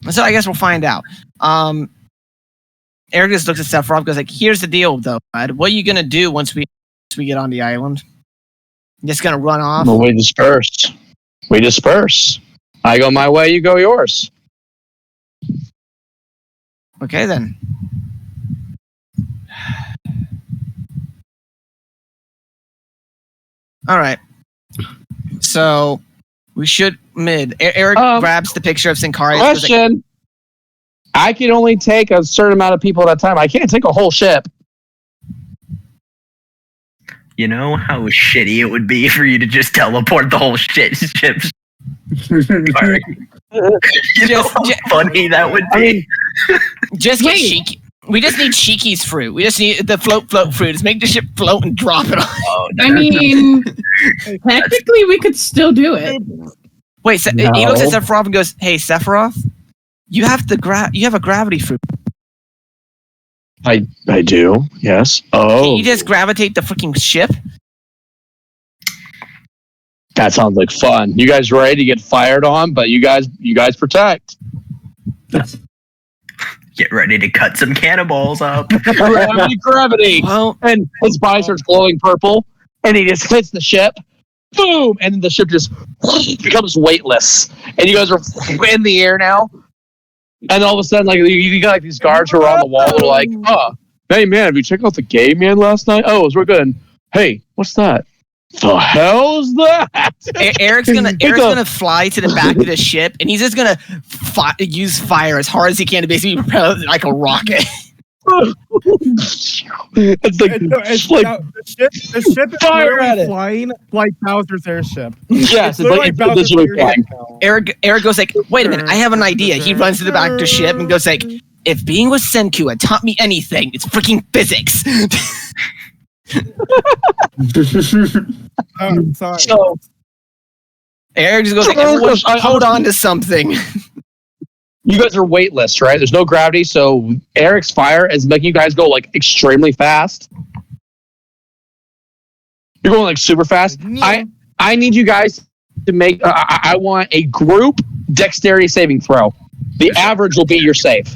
So I guess we'll find out. Eric just looks at Sephiroth, goes like, here's the deal though, bud. What are you gonna do once we get on the island? You just gonna run off? Well, we disperse. I go my way, you go yours. Okay then. All right. So we should Eric grabs the picture of Sincari. Question. I can only take a certain amount of people at a time. I can't take a whole ship. You know how shitty it would be for you to just teleport the whole ship. You know how funny that would be. Just get Shiki. We just need Shiki's fruit. We just need the float fruit. Just make the ship float and drop it on. Oh, no. I mean, technically, we could still do it. Wait, he looks at Sephiroth and goes, "Hey, Sephiroth, you have a gravity fruit. I do. Yes. Oh. Can you just gravitate the freaking ship? That sounds like fun. You guys ready to get fired on? But you guys protect. Get ready to cut some cannonballs up. Gravity. Well, and his body starts glowing purple, and he just hits the ship. Boom! And then the ship just becomes weightless, and you guys are in the air now. And all of a sudden, like you got like these guards who are on the wall. They're like, "Oh, hey man, have you checked out the gay man last night? Oh, it was real good. And, hey, what's that? The hell's that?" Eric's gonna fly to the back of the ship, and he's just gonna use fire as hard as he can to basically propel it like a rocket. It's like the ship is fire at it. flying like Bowser's airship. Yes, it's like Bowser's literally flying. Eric goes like, "Wait a minute, I have an idea." He runs to the back of the ship and goes like, "If being with Senku had taught me anything, it's freaking physics." Sorry. So Eric just goes like, "Everyone hold on to something." you guys are weightless, right? There's no gravity, so Eric's fire is making you guys go like extremely fast. You're going like super fast. I need you guys to make. I want a group dexterity saving throw. The average will be your save.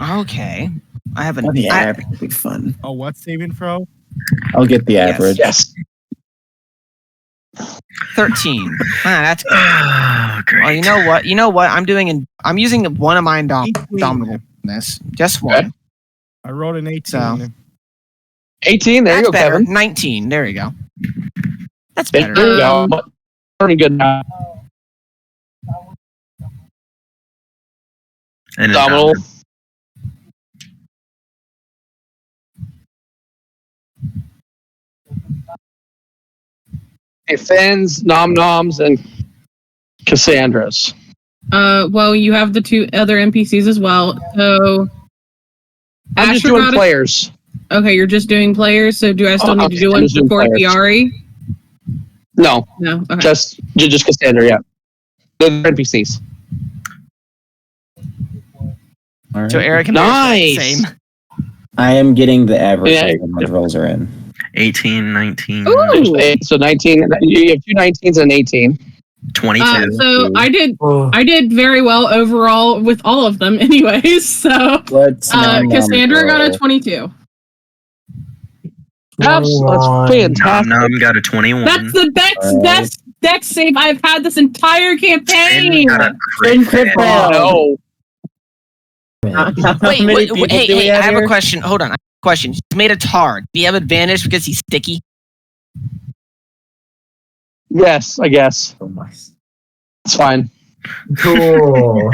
Okay, I have The average would be fun. Oh, what saving throw? I'll get the average. Yes. 13. That's good. Oh, great. Oh, you know what? I'm using one of my indomitableness. Just one. Okay. I wrote an 18. So, 18. There that's you go, better. Kevin. 19. There you go. That's There better. you go. Pretty good now. And Abdominal. Hey, Fins, Nom Noms, and Cassandra's. Well, you have the two other NPCs as well. So I'm just Asher doing got it. players. Okay, you're just doing players. So do I still need to do I'm one just doing before players. Tiari? No, No. Okay. just Cassandra. Yeah, they're NPCs. All right. So Eric and Nice. same. I am getting the average Yeah. when those rolls are in. 18, 19, Ooh. So 19. You have 2 19s and an 18. 22. So I did very well overall with all of them, anyways. So Let's Cassandra got a 22. That's fantastic. Nom got a 21. That's the best dex save I've had this entire campaign. Got a crit fail. Oh, Wait, hey, I have a question. Hold on. I have a question. He's made a tar. Do you have advantage because he's sticky? yes, I guess. It's fine. Cool.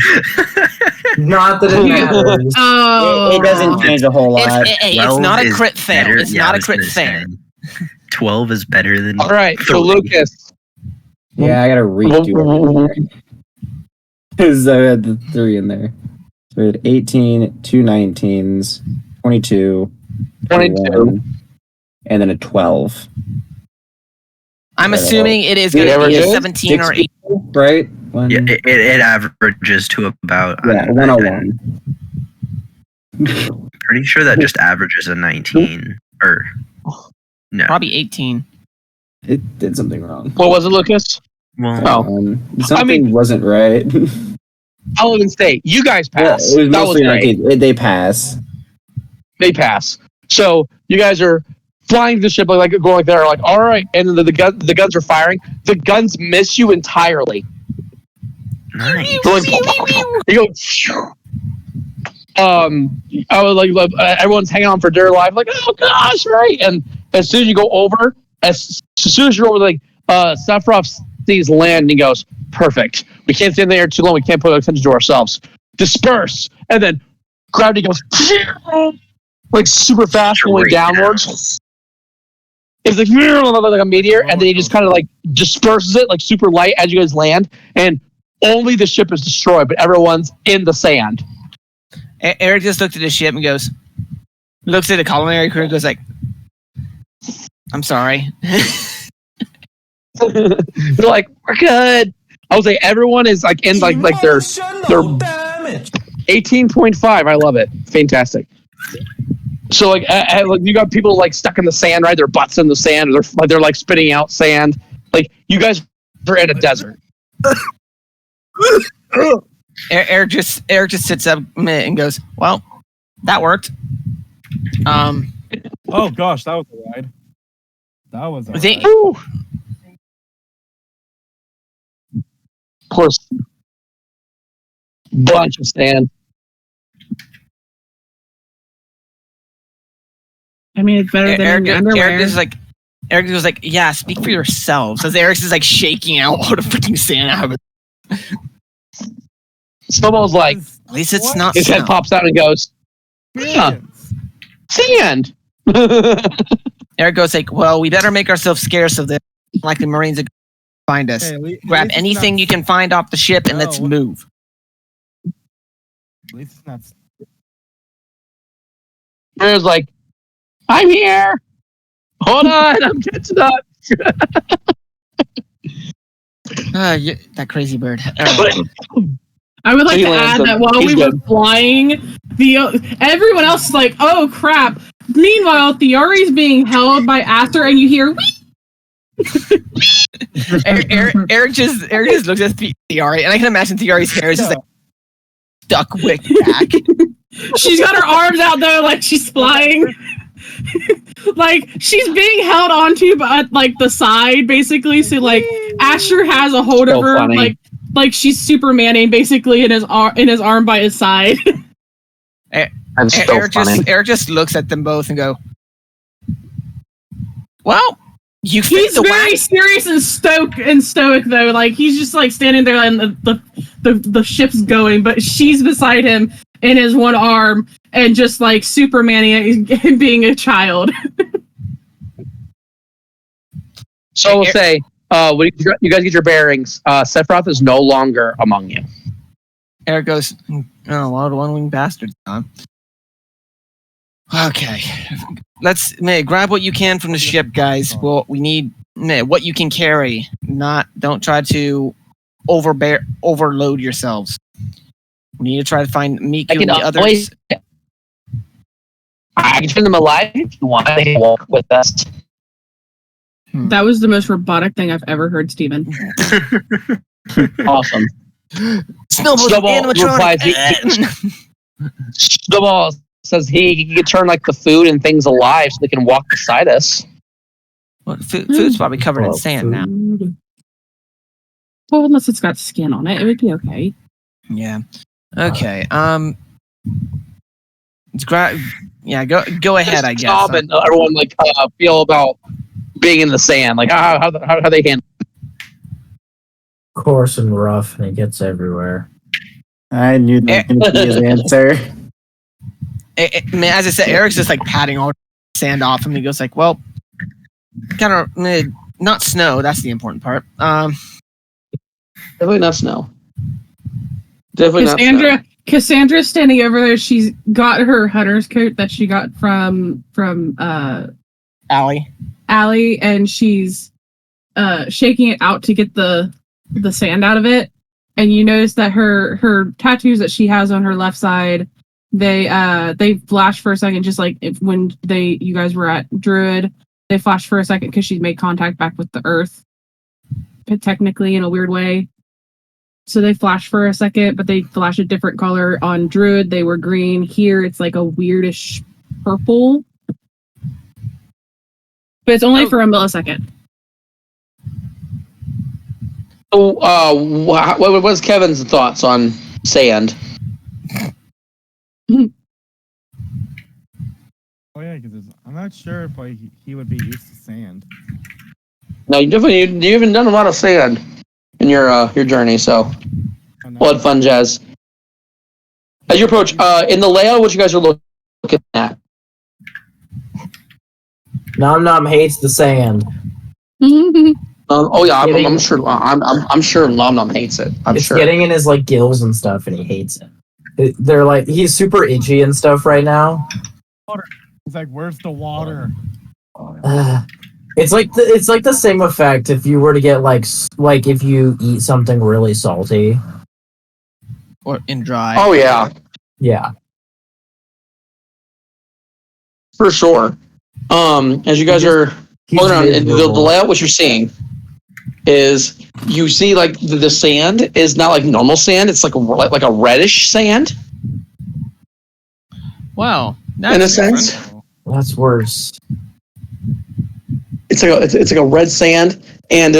Not that it matters. Oh, It doesn't change a whole lot. It's not a crit fail. better- It's yeah, not I a was crit gonna fail. say, 12 is better than. All right, so 3. Lucas. Yeah, I gotta redo it. Because I had the 3 in there. So we had 18, 2 19s, 22, 21, and then a 12. I'm assuming it is going to be a 17 or 8. Right? Yeah, it averages to about. 101. Pretty sure that just averages a 19 or no. Probably 18. It did something wrong. What was it, Lucas? Well, Something wasn't right. Paladin State. You guys pass. It was That was mostly great. 19. They pass. They pass. So you guys are flying the ship like going like they're like, all right, and then the guns are firing. The guns miss you entirely. nice. They're like, you go. I was like, everyone's hanging on for dear life, like, oh gosh, right? And as soon as you go over, as soon as you're over, like, Sephiroth sees land and he goes, perfect. We can't stand there too long. We can't put attention to ourselves. Disperse, and then gravity goes like super fast going downwards. It's like a meteor, and then he just kind of like disperses it like super light as you guys land, and only the ship is destroyed, but everyone's in the sand. Eric just looked at the ship and goes, looks at the culinary crew and goes like, I'm sorry. They're like, we're good. I would say everyone is like in like they're 18.5. I love it. Fantastic. So like you got people like stuck in the sand, right? Their butts in the sand, or they're like spitting out sand. Like you guys are in a desert. Eric just sits up a minute and goes, well, that worked. Oh gosh, that was a ride. That was a ride. Of course, bunch of sand. I mean, it's better than your underwear. Eric was like, yeah, speak for yourselves. As Eric's is like shaking out all the freaking sand out of it. Snowball's like, at least it's not his head pops out and goes, huh, sand. Eric goes like, well, we better make ourselves scarce of this. Like the Marines are find us. Grab anything you can find off the ship and let's move. At least it's not. Bear's like, I'm here. Hold on, I'm catching up. That crazy bird. I would like to add that while we were flying, everyone else is like, "Oh crap!" Meanwhile, Thiari's being held by Aster, and you hear. Eric just looks at Thiari, and I can imagine Thiari's hair is just like stuck with back. She's got her arms out there like she's flying. Like she's being held onto by like the side, basically. So like Asher has a hold of her, funny. like she's Supermaning basically in his arm by his side. Eric just looks at them both and go, "Well, you." He's very serious and stoic though. Like he's just like standing there and the ship's going, but she's beside him in his one arm and just like Supermaning him being a child. So we'll say, when you guys get your bearings, Sephiroth is no longer among you. Eric goes, "Oh, a lot of one-winged bastards, Tom." Okay. Let's grab what you can from the ship, guys. Well, we need what you can carry. Don't try to overload yourselves. We need to try to find Miku and the others. I can turn them alive if you want. They can walk with us. That was the most robotic thing I've ever heard, Steven. Awesome. Snowball replies. Snowball says he can turn like the food and things alive so they can walk beside us. Well, food's probably covered in sand now. Well, unless it's got skin on it, it would be okay. Yeah. Okay. Go ahead. I guess. Tom and everyone feel about being in the sand. Like how they handle. Coarse and rough, and it gets everywhere. I knew that was going to be his answer. As I said, Eric's just like patting all the sand off him. He goes like, "Well, kind of not snow. That's the important part." Definitely not snow. Definitely not snow. Cassandra's standing over there. She's got her hunter's coat that she got from Allie, and she's shaking it out to get the sand out of it. And you notice that her tattoos that she has on her left side, they flash for a second, just like when you guys were at Druid, they flashed for a second because she's made contact back with the earth, technically in a weird way. So they flash for a second, but they flash a different color. On Druid, they were green. Here, it's like a weirdish purple. But it's only for a millisecond. So, what was Kevin's thoughts on sand? Oh yeah, because I'm not sure if he would be used to sand. No, you haven't done a lot of sand in your journey, so we'll have fun, Jazz. As you approach, in the layout, what you guys are looking at? Nom hates the sand. Oh yeah, I'm sure. I'm sure Nom Nom hates it. It's getting in his gills and stuff, and he hates it. They're like he's super itchy and stuff right now. He's like, "Where's the water?" It's like the same effect if you were to get like if you eat something really salty or in dry. Oh yeah, for sure. As you guys are going around, the layout, what you're seeing is you see the sand is not like normal sand. It's like a reddish sand. Wow, in a sense, that's worse. It's like a red sand, and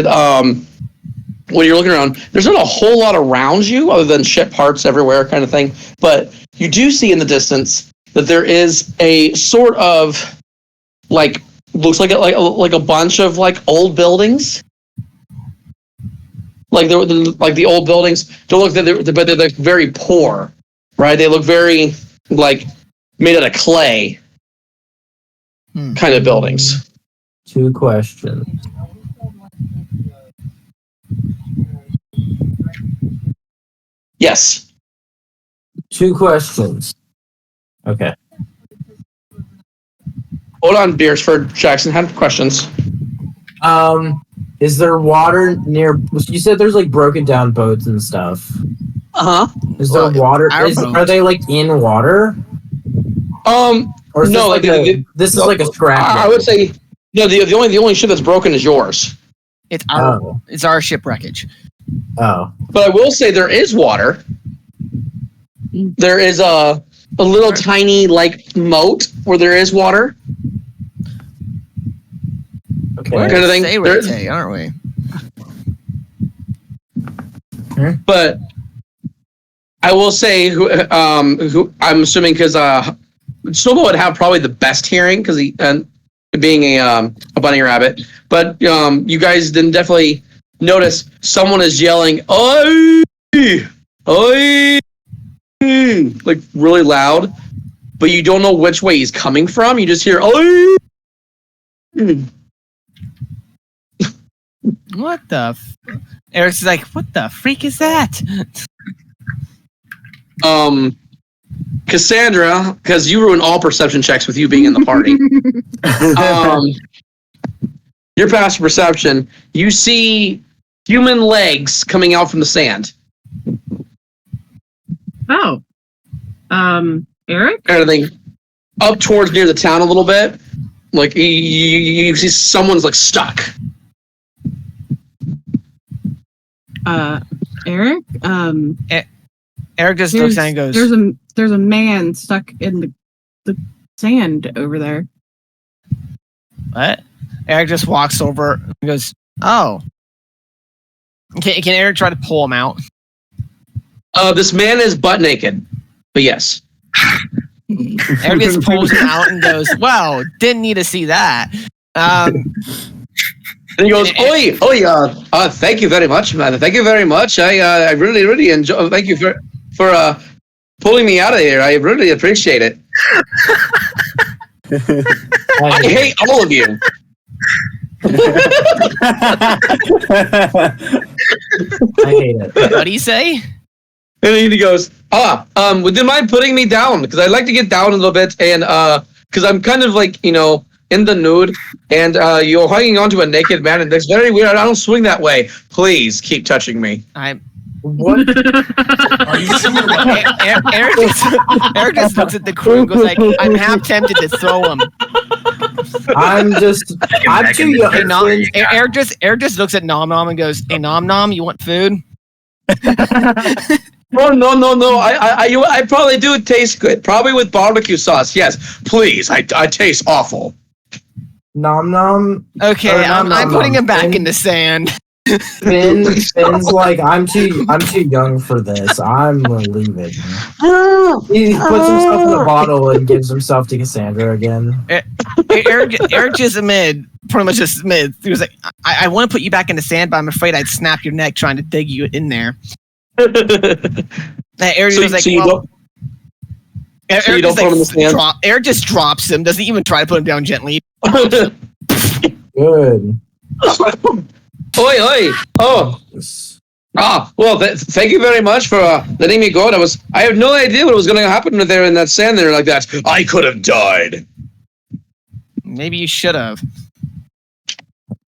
when you're looking around, there's not a whole lot around you other than ship parts everywhere, kind of thing. But you do see in the distance that there is a sort of looks like a bunch of old buildings. The old buildings don't look but they're very poor, right? They look very made out of clay kind of buildings. 2 questions. Yes. 2 questions. Okay. Hold on, Beersford. Jackson had questions. Is there water near? You said there's broken down boats and stuff. Is there water? Are they in water? Or is no, this is a scrap. I would say no. The only ship that's broken is yours. It's our ship wreckage. Oh, but I will say there is water. There is a little tiny moat where there is water. Okay, we're kind of thing, aren't we? But I will say, who I'm assuming because Snowball would have probably the best hearing because he being a bunny rabbit. But you guys didn't definitely notice someone is yelling "Oi! Oi!" Really loud, but you don't know which way he's coming from. You just hear "Oi!" What the? Eric's like, what the freak is that? Cassandra, because you ruin all perception checks with you being in the party. Your passive perception, you see human legs coming out from the sand. Oh. Eric? Kind of thing. Up towards near the town a little bit. Like, you see someone's, like, stuck. Eric? Eric just looks at and goes, There's a man stuck in the sand over there. what? Eric just walks over and goes, oh. Can Eric try to pull him out? This man is butt naked. But yes. Eric just pulls him out and goes, well, didn't need to see that. And he goes, oi, thank you very much, man. Thank you very much. I really, really enjoy. Thank you for pulling me out of here. I really appreciate it. I hate all of you. I hate it. What do you say? And he goes, would you mind putting me down? Because I'd like to get down a little bit, and because I'm kind of like, in the nude, and you're hanging onto a naked man, and that's very weird. I don't swing that way. Please keep touching me. What? Are you Eric just looks at the crew and goes like, I'm half tempted to throw him. I'm too young. Hey, Eric just looks at Nom Nom and goes, hey, Nom Nom, you want food? Oh, no. I probably do taste good. Probably with barbecue sauce. Yes. Please. I taste awful. Nom Nom. Okay, I'm putting him back in the sand. Finn's like, I'm too young for this. I'm gonna leave it. He puts himself in a bottle and gives himself to Cassandra again. Eric just pretty much just admitted. He was like, I want to put you back in the sand, but I'm afraid I'd snap your neck trying to dig you in there. Eric was like, Eric just drops him, doesn't even try to put him down gently. Good. Oi! Oh! Well, thank you very much for letting me go. I had no idea what was going to happen there in that sand there like that. I could have died. Maybe you should have.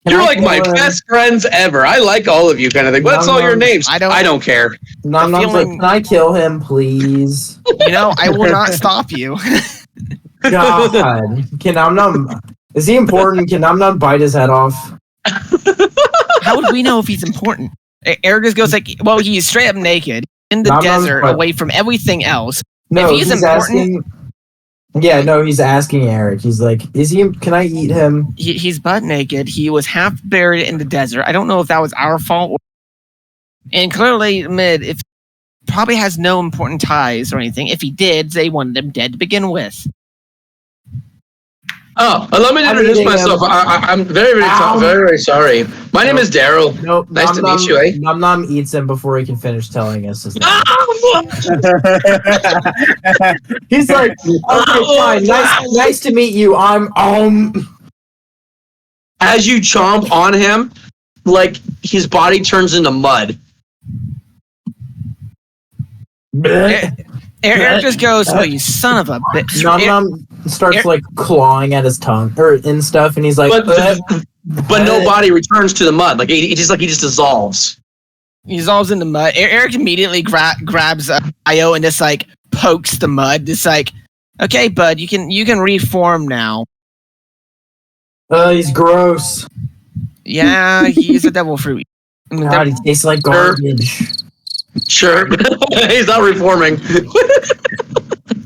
You're like my best friends ever. I like all of you, kind of thing. What's all your names? I don't care. Nom Nom's like, can I kill him, please? I will not stop you. God. Can Nom Nom... Is he important? Can Nom Nom bite his head off? How would we know if he's important? Eric just goes like, well, he's straight up naked in the desert, away from everything else. No, if he's important, he's asking Eric. He's like, can I eat him? He's butt naked. He was half buried in the desert. I don't know if that was our fault. And clearly, if probably has no important ties or anything. If he did, they wanted him dead to begin with. Oh, let me introduce myself. I'm very, very sorry. My name is Daryl. Nope. Nice to meet you, eh? Nom Nom eats him before he can finish telling us his name. He's like, okay, fine. Nice to meet you. I'm As you chomp on him, like his body turns into mud. Eric just goes, "Oh, you son of a bitch!" Nom Nom starts like clawing at his tongue and stuff, and he's like, but no body returns to the mud. Like he just dissolves. He dissolves in the mud. Eric immediately grabs Io and just like pokes the mud. Just like, okay, bud, you can reform now. He's gross. Yeah, he's a devil fruit. God, he tastes like garbage. Sure. He's not reforming.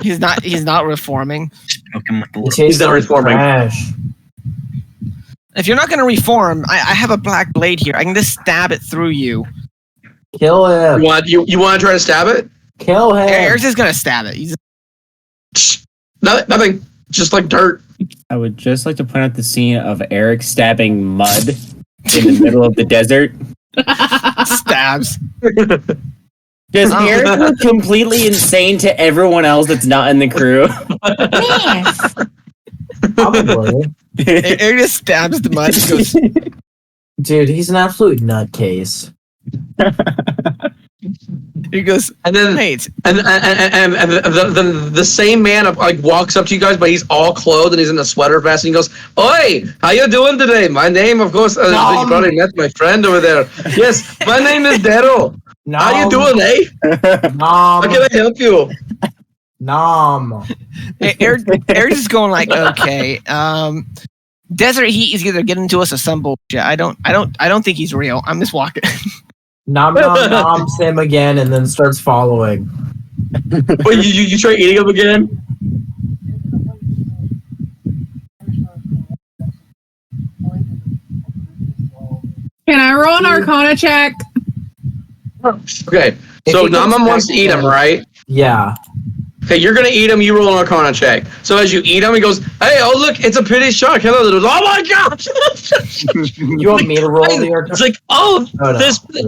He's not reforming. He's not reforming. Trash. If you're not going to reform, I have a black blade here. I can just stab it through you. Kill him. You want to try to stab it? Kill him. Eric's just going to stab it. Nothing. Just like dirt. I would just like to point out the scene of Eric stabbing mud in the middle of the desert. Stabs. Does Eric look completely insane to everyone else that's not in the crew? Yes. Probably. Eric just stabs the mud and goes, dude, he's an absolute nutcase. He goes, and then wait. And the same man like walks up to you guys, but he's all clothed and he's in a sweater vest, and he goes, "Oi, how you doing today? My name, of course, you probably met my friend over there. Yes, my name is Daryl. How you doing, eh? How can I help you?" Eric's just going like, okay. Desert heat is either getting to us or some bullshit. I don't think he's real. I'm just walking. Noms him again and then starts following. Wait, you try eating him again? Can I roll an Arcana check? Okay, so Namam wants to eat him, right? Yeah. Okay, you're gonna eat him. You roll an Arcana check. So as you eat him, he goes, "Hey, oh look, it's a pretty shark. Hello, little. Oh my god!" You want me to roll the Arcana? It's like,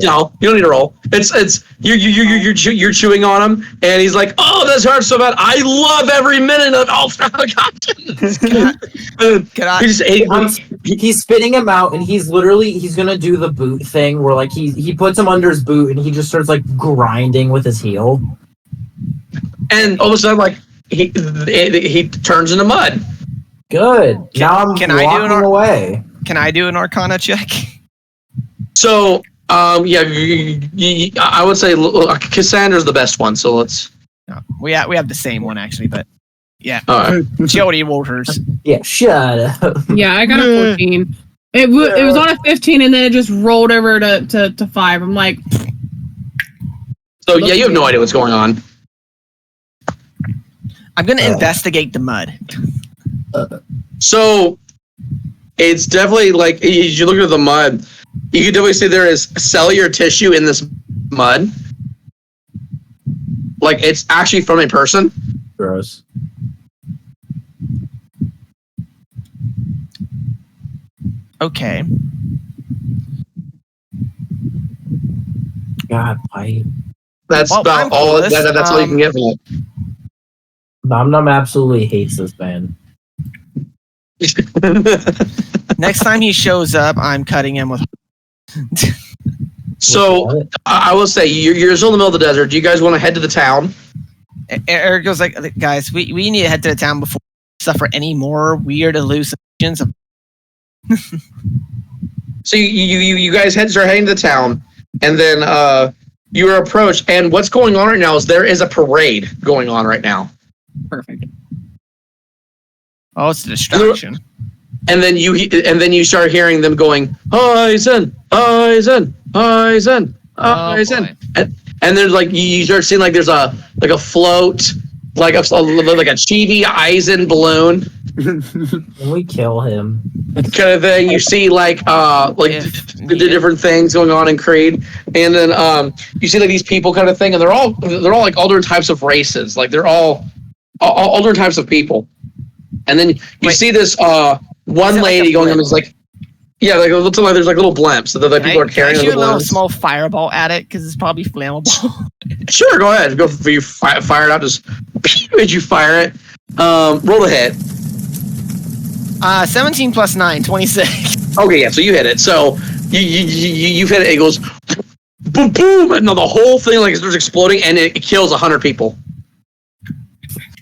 no, you don't need to roll. It's you're chewing on him, and he's like, "Oh, this hurts so bad. I love every minute of." Oh god! He's spitting him out, and he's gonna do the boot thing where like he puts him under his boot, and he just starts like grinding with his heel. And all of a sudden, like he turns into mud. Good. Now I'm walking away. Can I do an Arcana check? So, yeah, I would say Cassandra's the best one. So let's. No, we have the same one actually, but yeah. All right. Jody Walters. Yeah, shut up. Yeah, I got a 14. It was on a 15, and then it just rolled over to 5. I'm like. So yeah, you have no idea what's going on. I'm going to investigate the mud. So, it's definitely like, as you look at the mud, you can definitely see there is cellular tissue in this mud. Like, it's actually from a person. Gross. Okay. God, why? That's about all. That's all you can get from it. Nom absolutely hates this band. Next time he shows up, I'm cutting him with. So I will say you're still in the middle of the desert. Do you guys want to head to the town? Eric goes like, guys, we need to head to the town before we suffer any more weird hallucinations. So you guys start heading to the town, and then you are approached. And what's going on right now is there is a parade going on right now. Perfect. Oh, it's a distraction. And then you start hearing them going, Aizen, Aizen, Aizen, Aizen. And there's like you start seeing like there's a float, like a chibi Aizen balloon. Can we kill him? Kind of thing. You see like the different things going on in Creed, and then you see like these people kind of thing, and they're all like all different types of races. Like they're all different types of people. And then you see this one lady going on. It's like, yeah, like it looks like there's like little blimps that the people are carrying. Can I shoot a little small fireball at it because it's probably flammable? Sure, go ahead. Go for you. Fire it out. Just as you fire it. Roll the hit. 17 plus 9, 26. Okay, yeah. So you hit it. So you hit it. It goes boom, boom, and the whole thing like starts exploding, and it kills 100 people.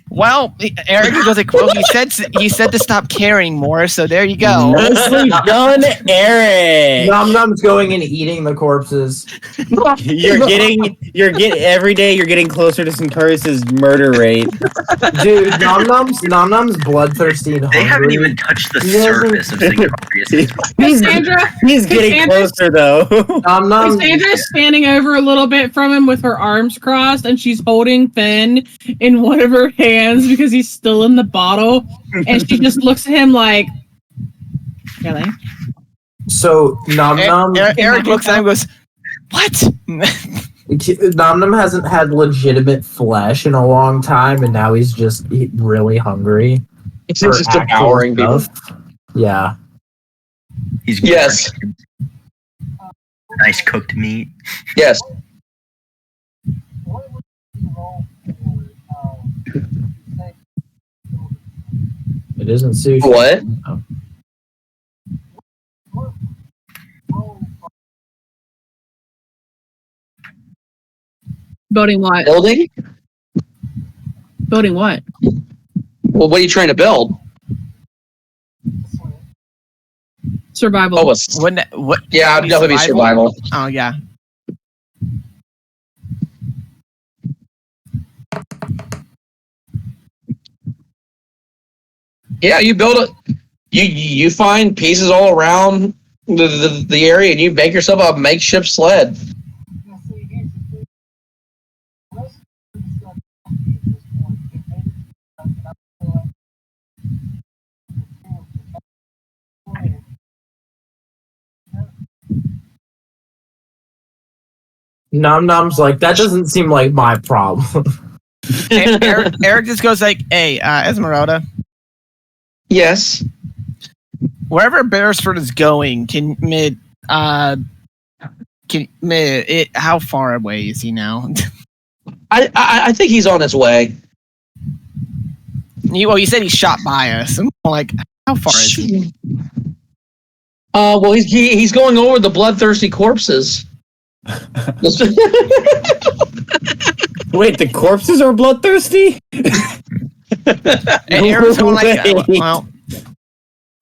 Well, Eric goes like, well, he said to stop caring more, so there you go. Nicely done, Eric. Nom-Nom's going and eating the corpses. You're getting every day you're getting closer to Centaurus's murder rate. Dude, Nom-Nom's bloodthirsty and hungry. They haven't even touched the surface of Centaurus. He's getting closer though. Cassandra's standing over a little bit from him with her arms crossed, and she's holding Finn in one of her hands because he's still in the bottle, and she just looks at him like, really? So Nom-Nom Eric looks at him and goes, what? Nom-Nom hasn't had legitimate flesh in a long time, and now he's just really hungry. He's just devouring people. Yeah. He's yes. Nice cooked meat. Yes. It isn't sushi. What? Oh. Building what? Building? Building what? Well, what are you trying to build? Survival. Oh, what? Yeah, it'd definitely be survival. Oh yeah. Yeah, you build it. You find pieces all around the area, and you make yourself a makeshift sled. Nom Nom's like, that doesn't seem like my problem. Eric just goes like, "Hey, Esmeralda." Yes. Wherever Beresford is going, how far away is he now? I think he's on his way. You said he shot by us. I'm like, how far is he? Well, he's going over the bloodthirsty corpses. Wait, the corpses are bloodthirsty? And Eric's going like,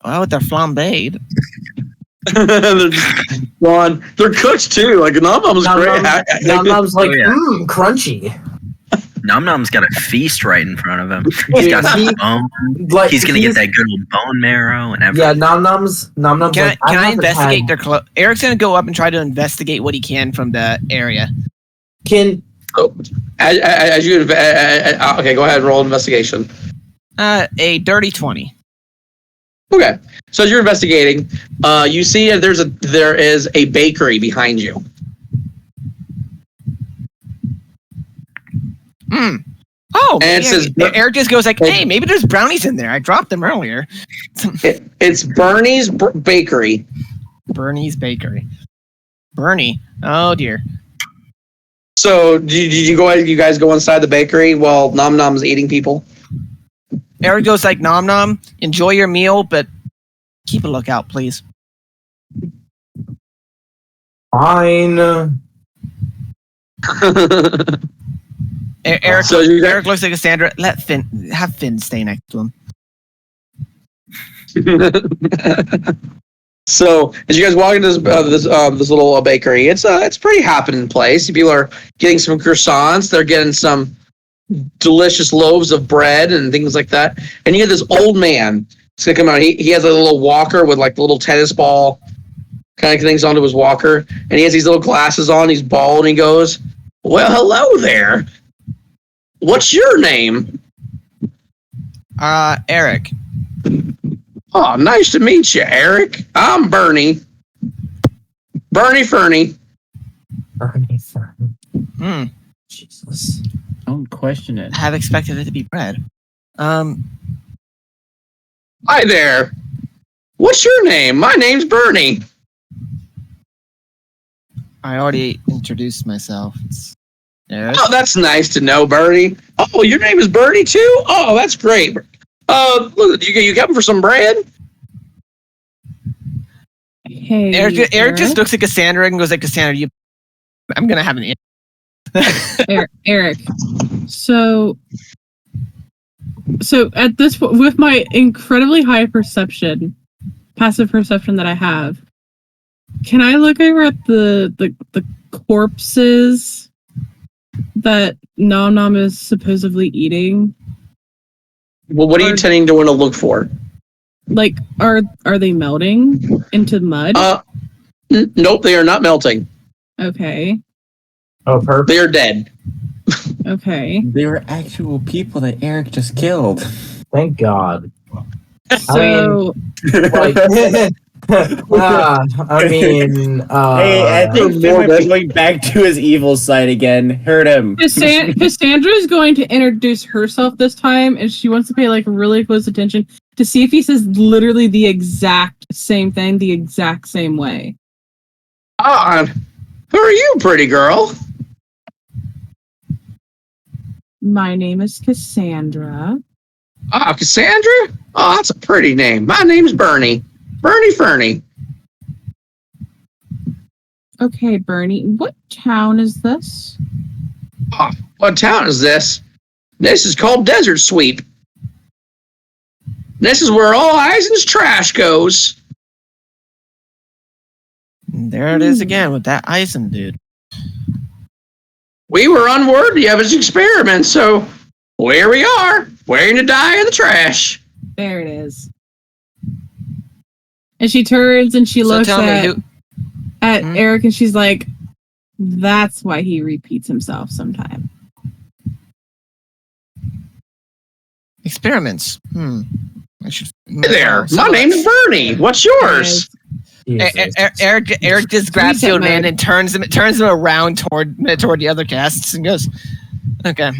well, they're flambéed. They're just gone. They're cooked too. Like Nom Nom's great. Nom Nom's like, crunchy. Nom Nom's got a feast right in front of him. He's got some bone. Like, he's gonna get that good old bone marrow and everything. Yeah, Nom Nom's. Can I investigate their clothes? Eric's gonna go up and try to investigate what he can from the area. Okay, go ahead and roll investigation. A dirty 20. Okay, so as you're investigating, you see there is a bakery behind you. Oh, and it says, Eric just goes like, "Hey, maybe there's brownies in there. I dropped them earlier." It's Bernie's Bakery. Bernie's Bakery. Bernie. Oh dear. So did you guys go inside the bakery while Nom Nom's eating people? Eric goes like, "Nom Nom, enjoy your meal, but keep a lookout, please." Fine. Eric looks like Cassandra. Have Finn stay next to him. So as you guys walk into this little bakery, it's a pretty happening place. People are getting some croissants. They're getting some delicious loaves of bread and things like that. And you get this old man. It's gonna come out. He has a little walker with like the little tennis ball kind of things onto his walker, and he has these little glasses on. He's bald, and he goes, "Well, hello there. What's your name?" Eric. Oh, nice to meet you, Eric. I'm Bernie. Bernie Fernie. Bernie Fernie. Jesus. Don't question it. Have expected it to be bread. Hi there. What's your name? My name's Bernie. I already introduced myself. It's Eric. Oh, that's nice to know, Bernie. Oh, your name is Bernie too? Oh, that's great. Look, you come for some bread? Hey, Eric just looks at Cassandra and goes like, "Cassandra, I'm gonna have an." Eric. So at this point, with my incredibly high passive perception that I have, can I look over at the corpses that Nom Nom is supposedly eating? Well, what are you tending to want to look for? Like, are they melting into mud? Nope, they are not melting. Okay. Oh, perfect. They are dead. Okay. They were actual people that Eric just killed. Thank God. So, hey, I think Finn might be going back to his evil side again. Hurt him. Cassandra is going to introduce herself this time, and she wants to pay like really close attention to see if he says literally the exact same thing, the exact same way. Who are you, pretty girl? My name is Cassandra. Cassandra? Oh, that's a pretty name. My name's Bernie. Bernie Fernie. Okay, Bernie. What town is this? What town is this? This is called Desert Sweep. This is where all Eisen's trash goes. There it is again with that Eisen dude. We were unworthy of his experiment, so here we are, waiting to die in the trash. There it is. And she turns and she looks at Eric and she's like, that's why he repeats himself sometime. Experiments. Hey there, my name's Bernie. What's yours? Eric just grabs the old man and turns him around toward the other guests and goes, okay.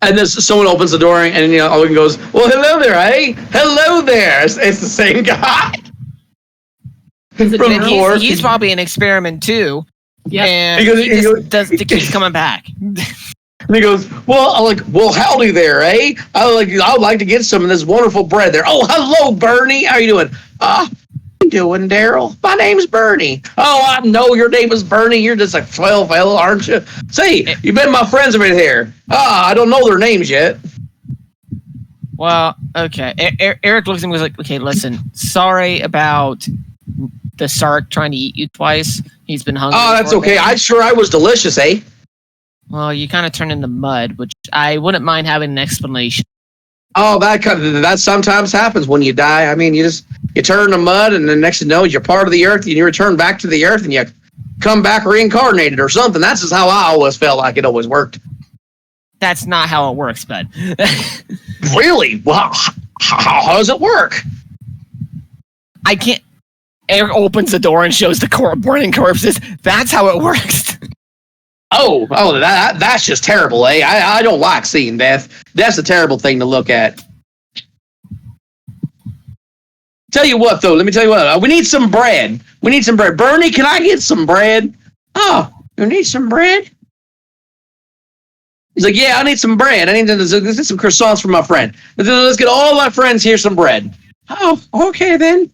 And then someone opens the door and Owen goes, well, hello there, eh? Hello there. It's the same guy. He's probably an experiment too. Yeah. And he keeps coming back. And he goes, well, howdy there, eh? I'd like to get some of this wonderful bread there. Oh, hello, Bernie. How you doing? How you doing, Daryl? My name's Bernie. Oh, I know your name is Bernie. You're just a swell fellow, aren't you? Say, you've been my friends over here. I don't know their names yet. Well, okay. Eric looks at me and was like, okay, listen, sorry about the Sark trying to eat you twice. He's been hungry. Oh, that's okay. I was delicious, eh? Well, you kind of turn into mud, which I wouldn't mind having an explanation. Oh, that sometimes happens when you die. I mean, you turn to mud, and then next thing you know, you're part of the earth, and you return back to the earth, and you come back reincarnated or something. That's just how I always felt like it always worked. That's not how it works, bud. Really? Well, how does it work? I can't. Eric opens the door and shows the burning corpses. That's how it works. Oh, that's just terrible, eh? I don't like seeing death. That's a terrible thing to look at. Tell you what, though, let me tell you what. We need some bread. Bernie, can I get some bread? Oh, you need some bread? He's like, yeah, I need some bread. Let's get some croissants for my friend. Let's get all my friends here some bread. Oh, okay then.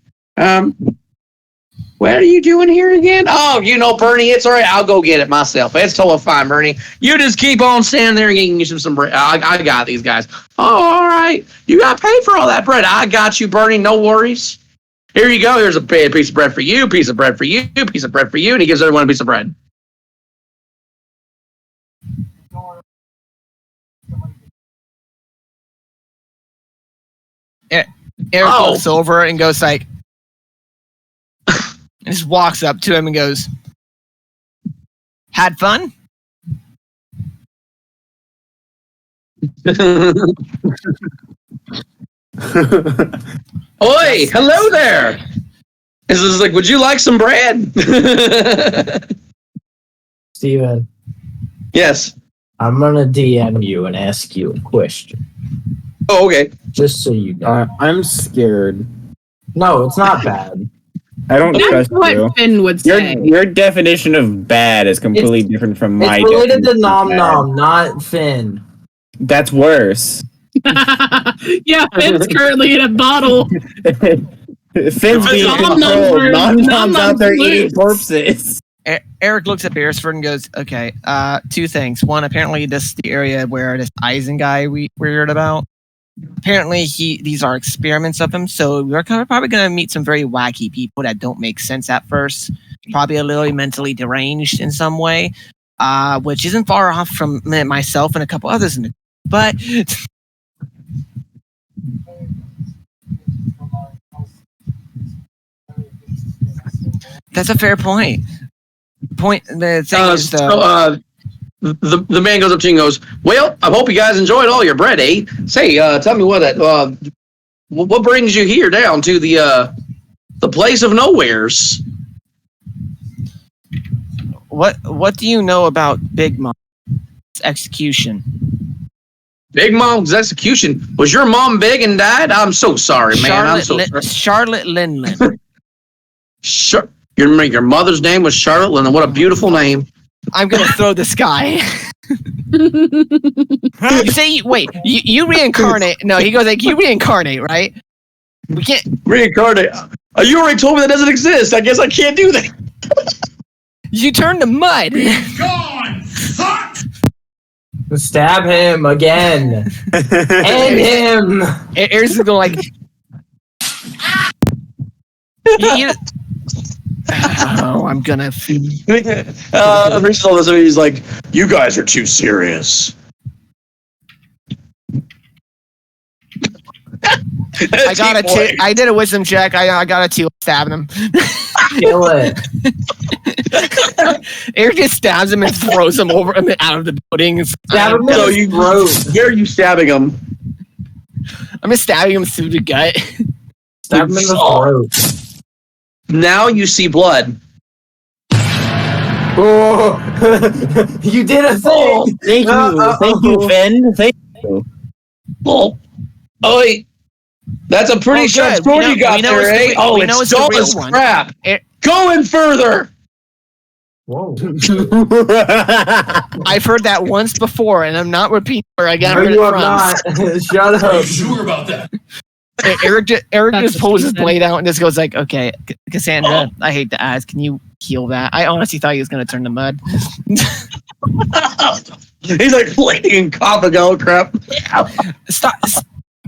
What are you doing here again? Oh, Bernie, it's all right. I'll go get it myself. It's totally fine, Bernie. You just keep on standing there and getting you some bread. I got these guys. Oh, all right. You got paid for all that bread. I got you, Bernie. No worries. Here you go. Here's a piece of bread for you, piece of bread for you, piece of bread for you, and he gives everyone a piece of bread. Eric looks over and goes like, and just walks up to him and goes, had fun? Oi, hello there. This is like, would you like some bread? Steven. Yes. I'm going to DM you and ask you a question. Oh, okay. Just so you know. I'm scared. No, it's not bad. I don't trust That's what you. Finn would say. Your definition of bad is completely different from my definition. It's related to Nom bad. Nom, not Finn. That's worse. Yeah, Finn's currently in a bottle. Finn's being controlled. Nom Nom's out there eating corpses. Eric looks at Beresford and goes, okay, two things. One, apparently this is the area where this Eisen guy we heard about. Apparently these are experiments of him, so we're probably going to meet some very wacky people that don't make sense at first. Probably a little mentally deranged in some way, which isn't far off from myself and a couple others. But that's a fair point. The thing is, though, the man goes up to you and goes, well, I hope you guys enjoyed all your bread, eh? Say, tell me what brings you here down to the place of nowheres? What do you know about Big Mom's execution? Big Mom's execution? Was your mom big and died? I'm so sorry, man. I'm so sorry. Charlotte Linlin. Sure. Your mother's name was Charlotte Linlin. What a beautiful name. I'm gonna throw this guy. You say, wait, you reincarnate. No, he goes like, you reincarnate, right? We can't reincarnate. You already told me that doesn't exist. I guess I can't do that. You turn to mud. Gone. Stab him again. End him. Eric's is going like. Oh, I'm gonna. Original, he's like, you guys are too serious. I got a 2. I did a wisdom check. I got a 2. Stabbing him. Kill it. Eric just stabs him and throws him over out of the building. Stab him So you where are you stabbing him? I'm just stabbing him through the gut. Stab him in the throat. Now you see blood. Oh, you did a thing. Thank you, Finn. Thank you. Oh, wait. That's a pretty sharp sword you got there, eh? Oh, it's dull as crap. Going further. Whoa. I've heard that once before, and I'm not repeating where I got No, it you from. have not. Shut up. Are you sure about that? Eric That's just pulls what she his said. blade out and just goes like, "Okay, Cassandra, I hate to ask, can you heal that?" I honestly thought he was going to turn to mud. He's like bleeding and coughing out crap. Stop!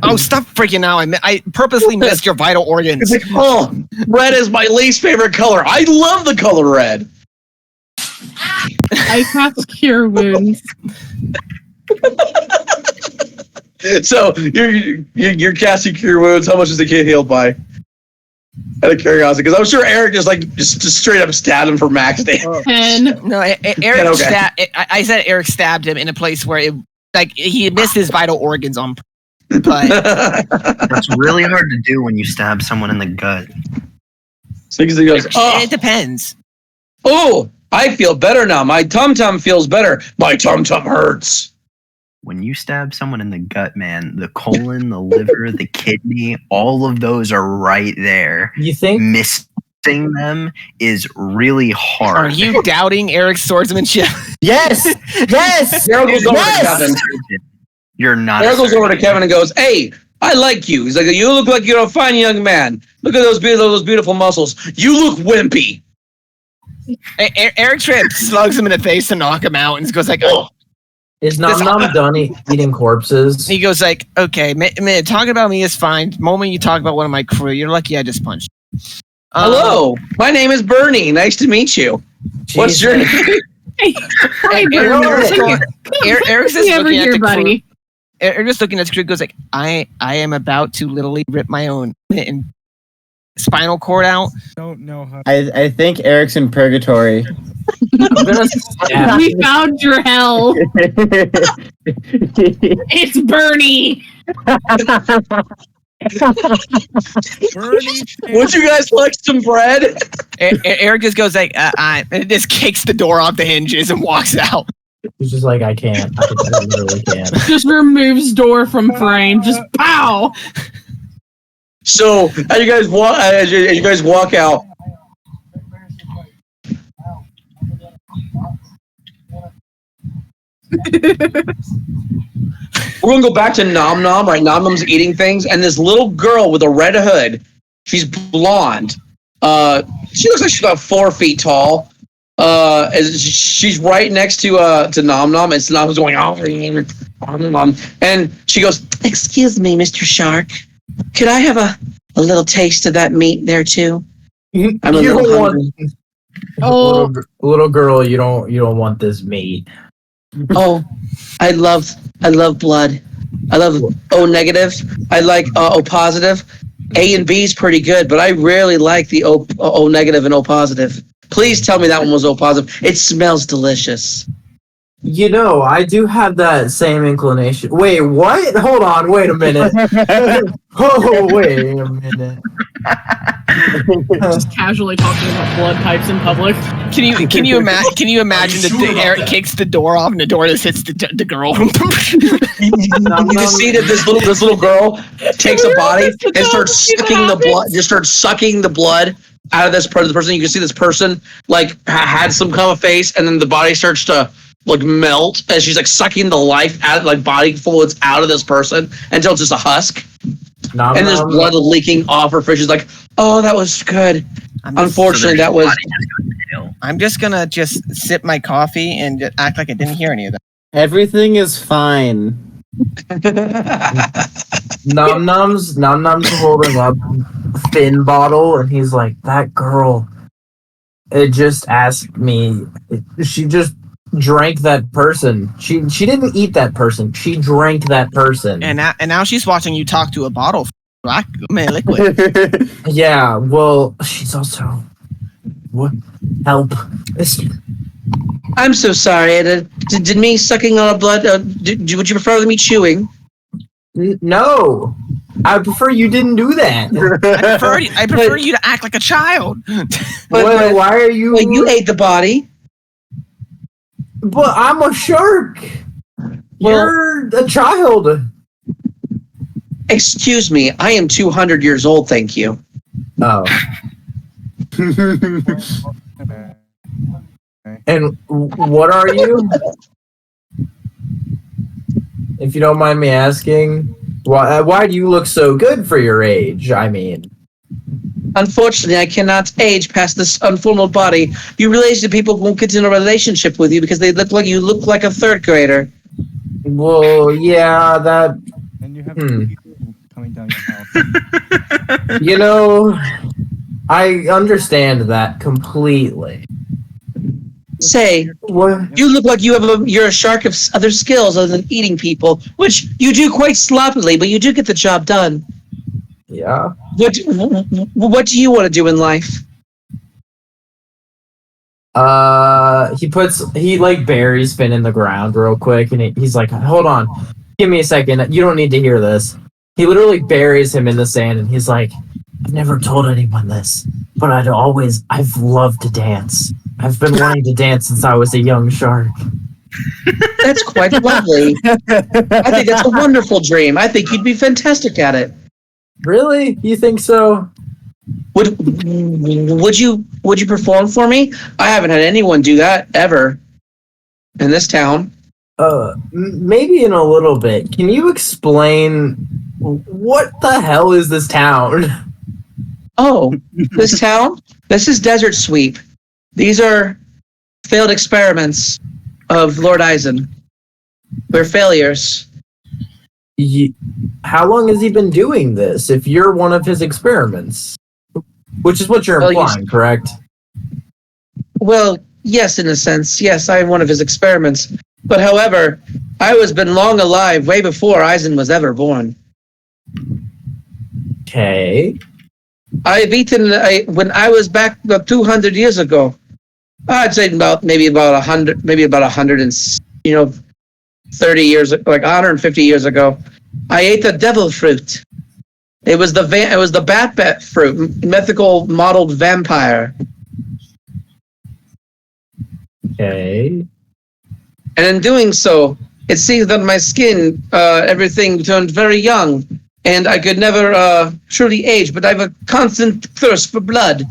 Oh, stop freaking out! I purposely missed your vital organs. It's like, oh, red is my least favorite color. I love the color red. I cast Cure Wounds. So you're casting Cure Wounds. How much is the kid healed by? Out of curiosity, because I'm sure Eric just straight up stabbed him for max damage. 10. No, Eric I said Eric stabbed him in a place where he missed his vital organs on. But That's really hard to do when you stab someone in the gut. So he goes, it depends. Oh, I feel better now. My tum-tum feels better. My tum-tum hurts. When you stab someone in the gut, man, the colon, the liver, the kidney, all of those are right there. You think? Missing them is really hard. Are you doubting Eric's swordsmanship? Yes. Yes. Daryl goes over to Kevin. You're not. Daryl goes over to Kevin and goes, "Hey, I like you." He's like, "You look like you're a fine young man. Look at those beautiful muscles. You look wimpy." Eric Tripp slugs him in the face to knock him out and goes like, "Oh." Is Nom Nom done eating corpses? He goes like, "Okay, man, talking about me is fine. The moment you talk about one of my crew, you're lucky I just punched you." Hello, my name is Bernie. Nice to meet you. What's your name? Hi, Eric's just looking at the buddy. Eric's just looking at the crew. Goes like, "I am about to literally rip my own spinal cord out." Don't know how. I think Eric's in purgatory. We found your hell. It's Bernie. Would you guys like some bread? Eric just goes like, and just kicks the door off the hinges and walks out. He's just like, I can't. I really can't. Just removes door from frame. Just pow. So as you guys walk out. We're gonna go back to Nom Nom, right? Nom Nom's eating things, and this little girl with a red hood, she's blonde. She looks like she's about 4 feet tall. She's right next to Nom Nom, and Nom's going, and she goes, "Excuse me, Mr. Shark, could I have a little taste of that meat there too? I'm a little hungry." Little girl, you don't want this meat. Oh, I love blood. I love O negative. I like O positive. A and B is pretty good, but I really like the O negative and O positive. Please tell me that one was O positive. It smells delicious. You know, I do have that same inclination. Wait, what? Hold on, wait a minute. Oh, wait a minute. Just casually talking about blood pipes in public. Can you imagine that Eric kicks the door off and the door just hits the girl? You can see that this little girl takes a body and starts sucking the blood. Just starts sucking the blood out of this person. You can see this person like had some kind of face, and then the body starts to like melt as she's like sucking the life out, like body fluids out of this person until it's just a husk. And there's blood leaking off her face. She's like, "Oh, that was good." Unfortunately, that was. I'm just gonna sip my coffee and just act like I didn't hear any of that. Everything is fine. Num Num's holding up Finn bottle, and he's like, that girl. It just asked me. She just drank that person. She didn't eat that person. She drank that person. And now she's watching you talk to a bottle of black liquid. Yeah. Well, she's also. What? Help! I'm so sorry. Did me sucking on a blood? Would you prefer me chewing? No, I prefer you didn't do that. I prefer you to act like a child. But why are you? Well, you ate the body. But I'm a shark. You're a child. Excuse me. I am 200 years old. Thank you. Oh. And what are you? If you don't mind me asking, why do you look so good for your age? I mean, unfortunately, I cannot age past this unformed body. You realize that people won't get in a relationship with you because they look like a third grader. Well, yeah, that. And you have people coming down your house. You know, I understand that completely. Say, what? You look like you're a shark of other skills other than eating people, which you do quite sloppily, but you do get the job done. Yeah. What do you want to do in life? He buries Finn in the ground real quick, and he's like, hold on, give me a second. You don't need to hear this. He literally buries him in the sand, and he's like, I've never told anyone this, but I've loved to dance. I've been wanting to dance since I was a young shark. That's quite lovely. I think that's a wonderful dream. I think you'd be fantastic at it. Really? You think so? Would you perform for me? I haven't had anyone do that ever in this town. Maybe in a little bit. Can you explain what the hell is this town? Oh, this town? This is Desert Sweep. These are failed experiments of Lord Eisen. We're failures. How long has he been doing this, if you're one of his experiments? Which is what you're implying, correct? Well, yes, in a sense. Yes, I am one of his experiments. But however, I was been long alive way before Eisen was ever born. Okay. I've eaten, when I was back about 200 years ago, I'd say about 100, maybe about 100 and 30 years, like 150 years ago, I ate the devil fruit. It was the bat fruit, mythical modeled vampire. Okay. And in doing so, it seems that my skin, everything turned very young, and I could never truly age, but I have a constant thirst for blood.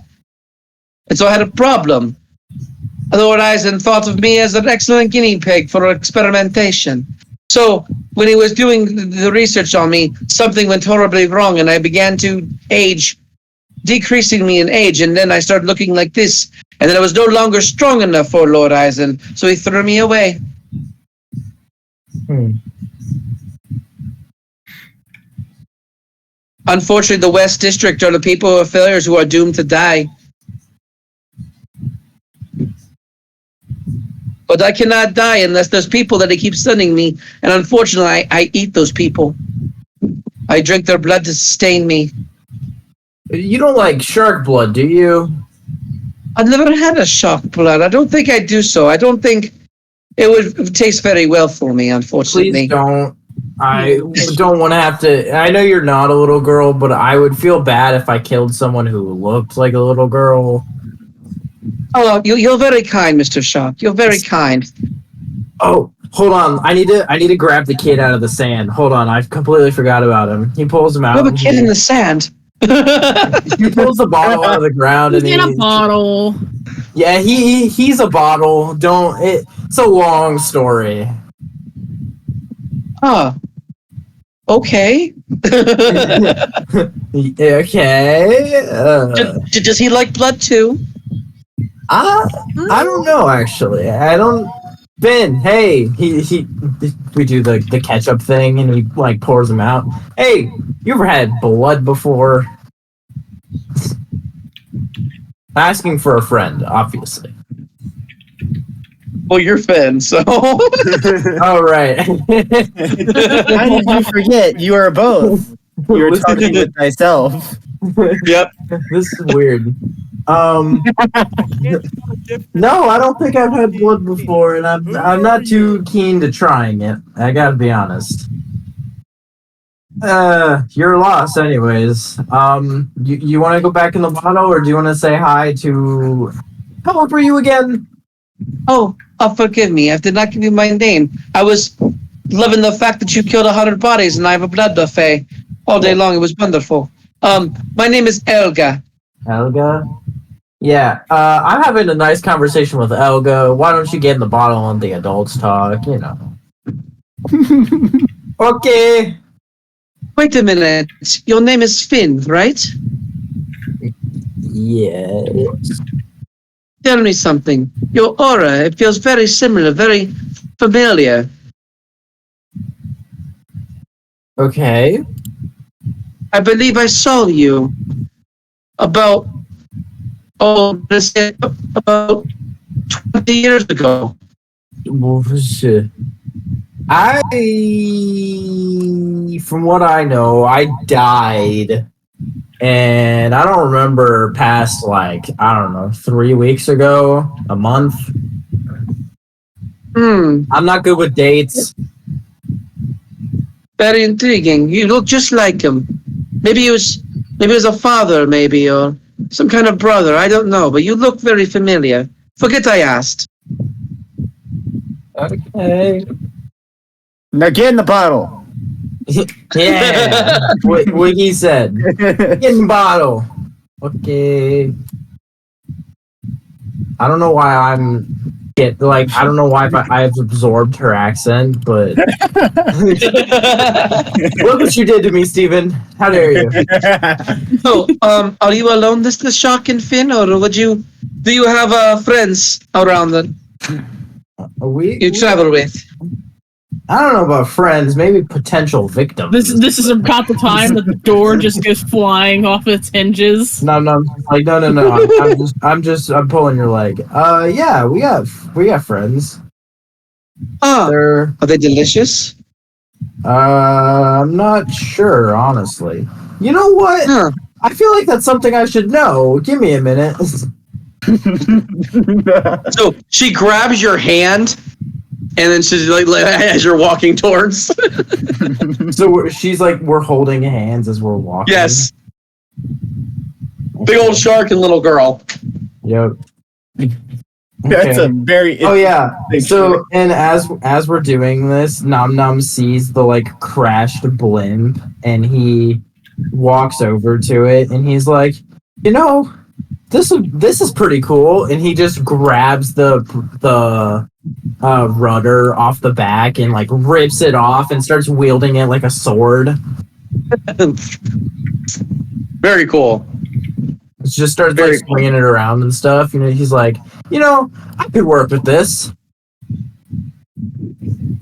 And so I had a problem. Lord Eisen thought of me as an excellent guinea pig for experimentation. So when he was doing the research on me, something went horribly wrong, and I began to age, decreasing me in age, and then I started looking like this, and then I was no longer strong enough for Lord Eisen, so he threw me away. Unfortunately, the West District are the people who are failures who are doomed to die. But I cannot die unless there's people that they keep sending me, and unfortunately, I eat those people. I drink their blood to sustain me. You don't like shark blood, do you? I've never had a shark blood. I don't think I do so. I don't think it would taste very well for me, unfortunately. Please don't. I don't want to have to. I know you're not a little girl, but I would feel bad if I killed someone who looked like a little girl. Oh, you're very kind, Mr. Shark. You're very kind. Oh, hold on. I need to grab the kid out of the sand. Hold on. I completely forgot about him. He pulls him out. You have a kid in the sand. He pulls the bottle out of the ground. He's in a bottle. Yeah, he's a bottle. It's a long story. Oh. Okay. Okay. Does he like blood too? I don't know actually. I don't. Ben, hey, we do the ketchup thing, and he like pours them out. Hey, you ever had blood before? Asking for a friend, obviously. Well, you're Finn, so. Oh right. How did you forget? You are both. You were talking with thyself. Yep. This is weird. No, I don't think I've had blood before, and I'm not too keen to trying it. I gotta be honest. Your loss, anyways. You want to go back in the bottle, or do you want to say hi to? How old were you again? Oh, forgive me. I did not give you my name. I was loving the fact that you killed 100 bodies, and I have a blood buffet all day long. It was wonderful. My name is Elga. Elga? Yeah, I'm having a nice conversation with Elga. Why don't you get in the bottle and the adults talk, you know. Okay. Wait a minute. Your name is Finn, right? Yes. Tell me something. Your aura, it feels very similar, very familiar. Okay. I believe I saw you about 20 years ago. From what I know, I died, and I don't remember past, like, I don't know, 3 weeks ago, a month. I'm not good with dates. Very intriguing. You look just like him. Maybe he was a father, maybe, or some kind of brother. I don't know, but you look very familiar. Forget I asked. Okay. Now get in the bottle. Yeah. what he said. Get in the bottle. Okay. I don't know why I don't know why I've absorbed her accent, but look what you did to me, Steven. How dare you? So, are you alone, Mr. Shark and Finn, or do you have friends around that you travel with? I don't know about friends, maybe potential victims. This is about the time that the door just goes flying off its hinges. No. I'm pulling your leg. Yeah, we got friends. Are they delicious? I'm not sure, honestly. You know what? Huh. I feel like that's something I should know. Give me a minute. So she grabs your hand, and then she's like as you're walking towards. So she's like, we're holding hands as we're walking. Yes. Big old shark and little girl. Yep. That's a very. Oh yeah. So and as we're doing this, Nom Nom sees the like crashed blimp, and he walks over to it, and he's like, you know, this is pretty cool, and he just grabs the rudder off the back and like rips it off and starts wielding it like a sword. Very cool. Just starts like swinging it around and stuff. You know, he's like, you know, I could work with this.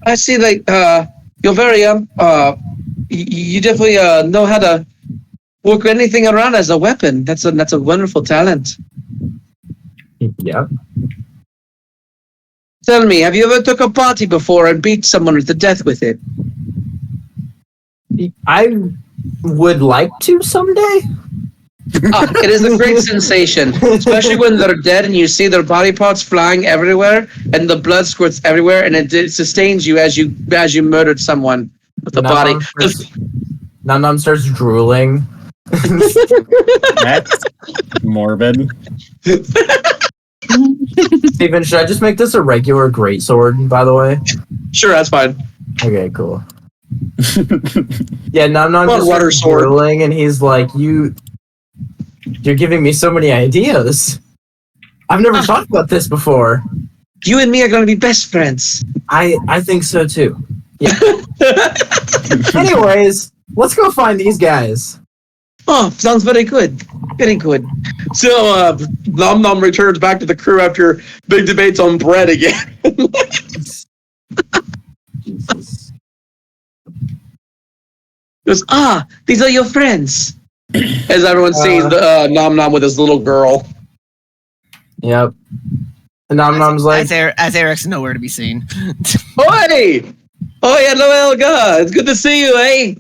I see. Like, you're very you definitely know how to work anything around as a weapon. That's a wonderful talent. Yeah. Tell me, have you ever took a party before and beat someone to death with it? I would like to someday. It is a great sensation, especially when they're dead and you see their body parts flying everywhere and the blood squirts everywhere, and it sustains you as you murdered someone with the body. Nom starts drooling. That's morbid. Steven, should I just make this a regular greatsword, by the way? Sure, that's fine. Okay, cool. Yeah, Nom just water sword. drooling, and he's like, You're giving me so many ideas. I've never thought about this before. You and me are going to be best friends. I think so too. Yeah. Anyways, let's go find these guys. Oh, sounds very good. Very good. So, Nom Nom returns back to the crew after big debates on bread again. Jesus. Goes, these are your friends. As everyone sees Nom Nom with his little girl. Yep. And Nom Nom's like, as Eric's nowhere to be seen. Oi! Oh, hello, Elga. It's good to see you, eh?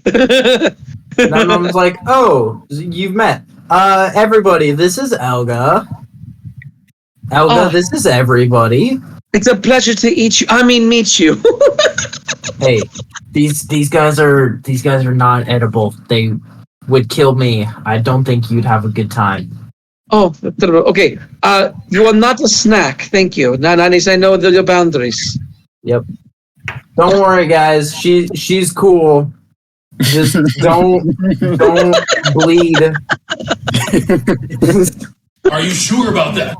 Nom Nom's like, oh, you've met. Everybody, this is Elga. Elga, this is everybody. It's a pleasure to meet you. Hey, these guys are not edible. They would kill me. I don't think you'd have a good time. Oh, okay. You are not a snack. Thank you. Nanis, I know your boundaries. Yep. Don't worry, guys. She's cool. Just don't bleed. Are you sure about that?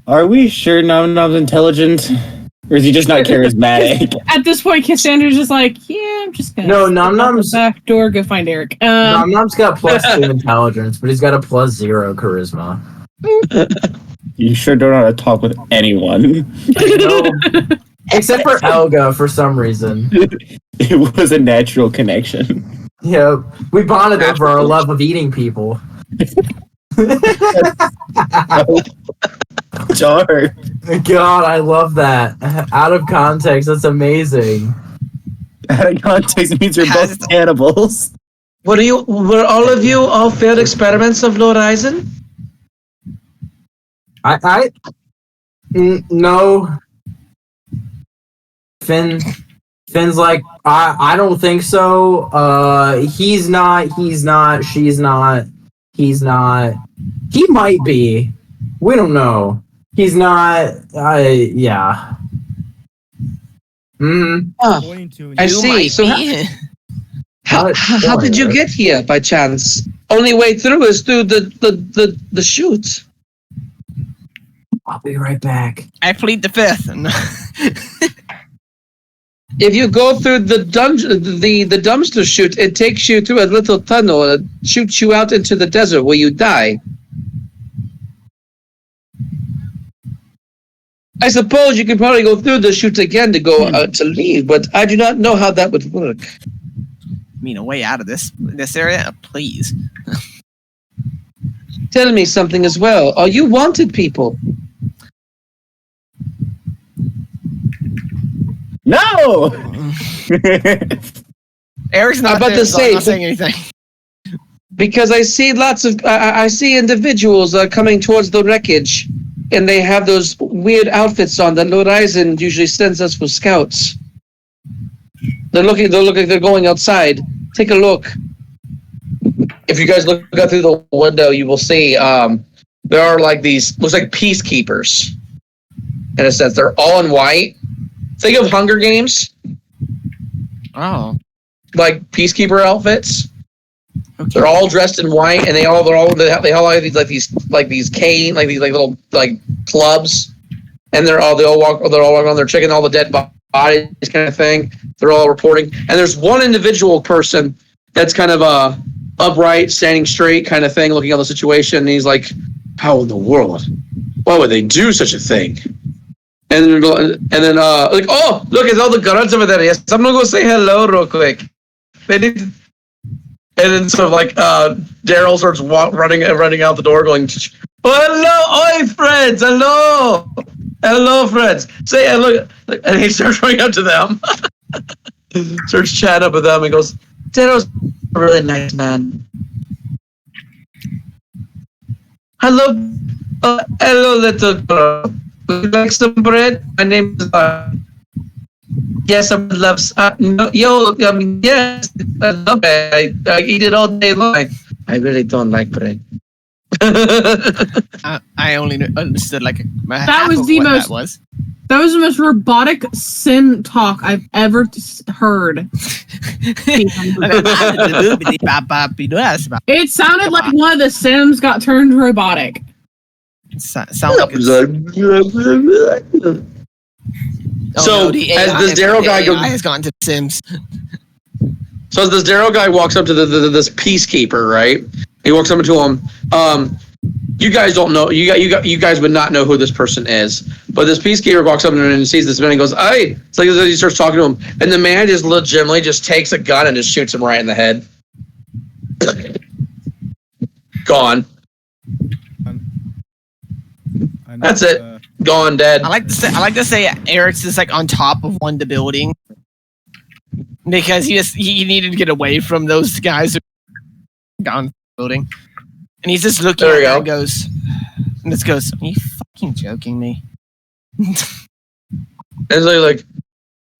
Are we sure Nom Nom's intelligent? Or is he just not charismatic? At this point, Cassandra's just like, yeah, I'm just gonna Nom Nom's back door, go find Eric. Nom Nom's got +2 intelligence, but he's got a +0 charisma. You sure don't know how to talk with anyone. No. Except for Elga, for some reason. It was a natural connection. Yeah, we bonded over our love of eating people. Jar. God, I love that. Out of context, that's amazing. Out of context means you're both cannibals. Were all of you all failed experiments of Lord Eisen? No. Finn's like, I don't think so. He's not, she's not, he's not. He might be. We don't know. He's not, yeah. I see. So how did you get here by chance? Only way through is through the chute. I'll be right back. I plead the fifth. If you go through the dumpster chute, it takes you through a little tunnel and shoots you out into the desert where you die. I suppose you could probably go through the chute again to go to leave, but I do not know how that would work. I mean, a way out of this area, please. Tell me something as well. Are you wanted people? No. Eric's not about there, to so say I'm not saying anything. Because I see I see individuals coming towards the wreckage, and they have those weird outfits on that Lord Eisen usually sends us for scouts. They look like they're going outside. Take a look. If you guys look out through the window, you will see there are like these, looks like peacekeepers. In a sense, they're all in white. Think of Hunger Games. Oh. Like peacekeeper outfits. Okay. They're all dressed in white, and they all have these cane, like these little clubs, and they all walk around. They're checking all the dead bodies, kind of thing. They're all reporting, and there's one individual person that's kind of upright, standing straight, kind of thing, looking at the situation. And he's like, "How in the world? Why would they do such a thing?" And then like, "Oh, look, it's all the guards over there. Yes, I'm gonna go say hello real quick." They need. And then sort of like Daryl starts running out the door, going, "Oh, hello, oi, friends, hello, friends. Say hello." And he starts running up to them, starts chatting up with them, and goes, "Daryl's a really nice man. Hello, hello, little girl. Would you like some bread? My name is." Yes, I would love. Yes, I love it. I eat it all day long. I really don't like bread. I only understood like that was the most. That was the most robotic sim talk I've ever heard. It sounded like one of the Sims got turned robotic. Sounds like So, as the Daryl guy goes, has gone to Sims. So this Daryl guy walks up to this peacekeeper, right? He walks up to him. You guys don't know. You guys would not know who this person is. But this peacekeeper walks up and sees this man and goes, "Hey!" It's like he starts talking to him, and the man just legitimately just takes a gun and just shoots him right in the head. Gone. That's it. Gone, dead. I like to say Eric's just like on top of one of the building because he needed to get away from those guys who gone the building, and he's just looking at her and goes, "Are you fucking joking me?" And like,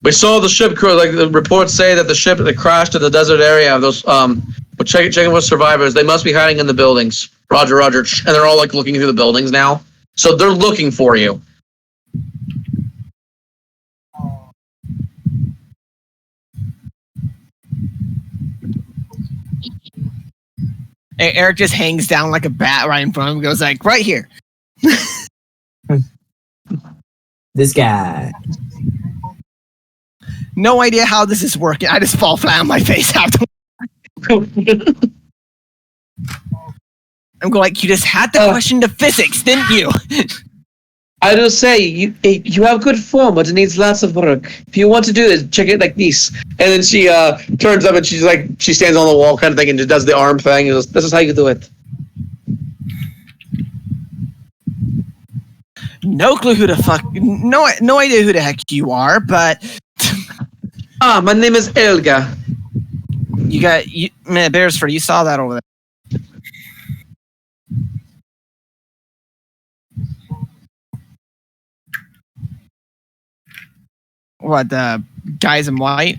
we saw the ship crew. Like the reports say that the ship that crashed in the desert area. Those we're checking with survivors. They must be hiding in the buildings. Roger, Roger. And they're all like looking through the buildings now. So they're looking for you. Eric just hangs down like a bat right in front of him and goes like, right here. This guy. No idea how this is working. I just fall flat on my face after. I'm going like, you just had the question to physics, didn't you? I will say, you have good form, but it needs lots of work. If you want to do this, check it like this. And then she turns up and she stands on the wall kind of thing and just does the arm thing. And goes, this is how you do it. No clue who the fuck, no idea who the heck you are, but. My name is Elga. Man, Beresford, you saw that over there. What, the guys in white?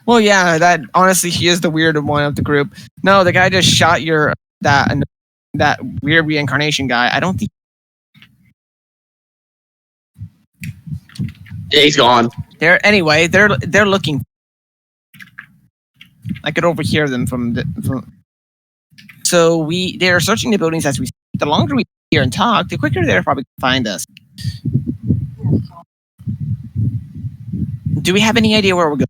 Well, yeah, that honestly, he is the weird one of the group. No, the guy just shot that weird reincarnation guy. I don't think. Yeah, he's gone. They're looking. I could overhear them from. So they are searching the buildings as we speak. The longer we hear and talk, the quicker they'll probably find us. Do we have any idea where we're going?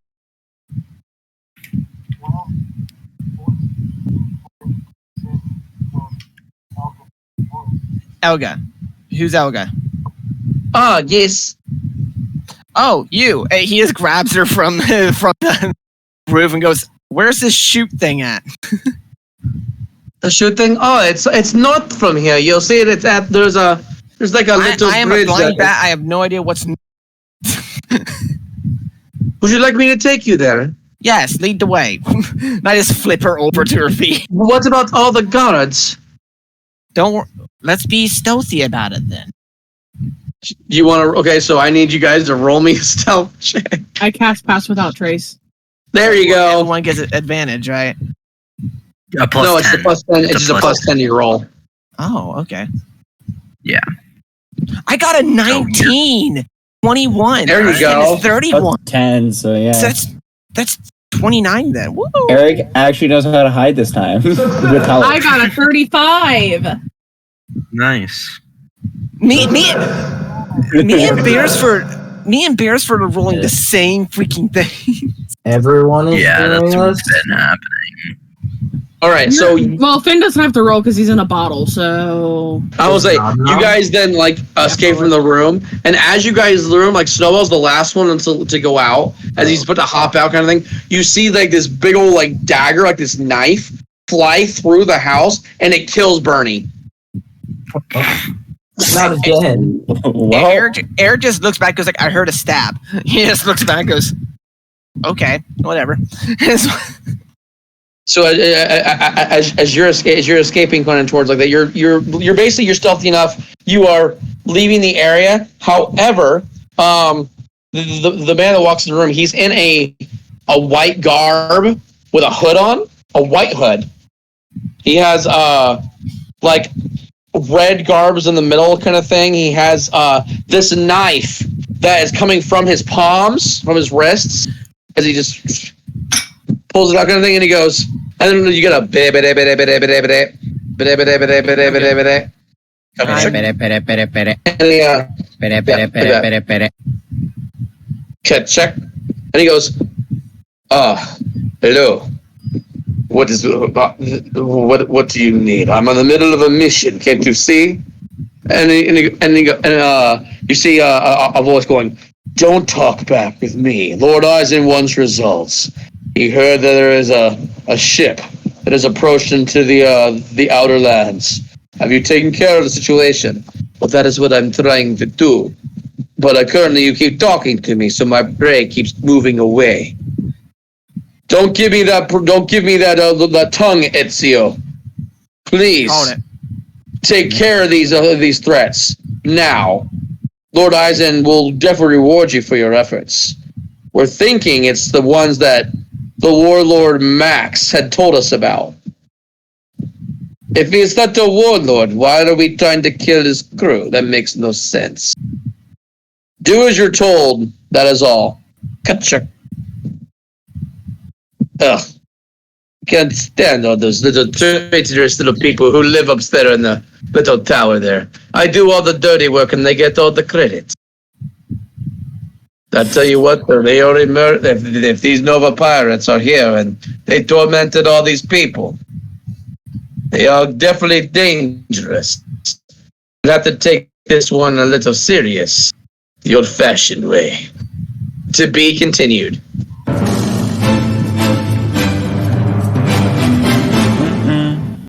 Elga. Who's Elga? Yes. Oh, you. He just grabs her from the roof and goes, "Where's this shoot thing at?" The shoot thing? Oh, it's not from here. You'll see it. It's at there's like a little I am bridge. A blind bat. I have no idea what's. Would you like me to take you there? Yes, lead the way. I just flip her over to her feet. What about all the guards? Let's be stealthy about it then. You want to? Okay, so I need you guys to roll me a stealth check. I cast Pass Without Trace. There you go. Everyone gets an advantage, right? A plus no, 10. it's a plus 10. It's just a plus 10 to your roll. Oh, okay. Yeah. I got a 19. 21. There you go. 31. 10, so yeah. So that's 29 then. Woo. Eric actually knows how to hide this time. With help. I got a 35. Nice. Me and Beresford are rolling the same freaking thing. Everyone is doing that's what's this. been happening. All right, so Well, Finn doesn't have to roll because he's in a bottle, so. I will say you guys then escape from the room, and as you guys the room, Snowball's the last one to go out. As he's about to hop out, kind of thing, you see this big old dagger, this knife, fly through the house, and it kills Bernie. Not again. Eric just looks back, goes I heard a stab. He just looks back, goes, okay, whatever. So as you're escaping going towards that, you're basically you're stealthy enough. You are leaving the area. However, the man that walks in the room, he's in a white garb with a hood on, a white hood. He has red garbs in the middle kind of thing. He has this knife that is coming from his palms, from his wrists, as he just pulls it out kind of thing, and he goes, and then you get a Check. And he goes, hello. What do you need? I'm in the middle of a mission. Can't you see? And you see a voice going, don't talk back with me. Lord Eisen wants results. He heard that there is a ship that has approached into the outer lands. Have you taken care of the situation? Well, that is what I'm trying to do. But currently you keep talking to me, so my brain keeps moving away. Don't give me that tongue, Ezio. Please. Take care of these threats now. Lord Eisen will definitely reward you for your efforts. We're thinking it's the ones that the warlord Max had told us about. If he's not a warlord, why are we trying to kill his crew? That makes no sense. Do as you're told, that is all. Gotcha. Ugh. Can't stand all those little traitorous little people who live upstairs in the little tower there. I do all the dirty work and they get all the credit. I tell you what, though, they already murdered. If these Nova pirates are here and they tormented all these people, they are definitely dangerous. You have to take this one a little serious, the old-fashioned way. To be continued.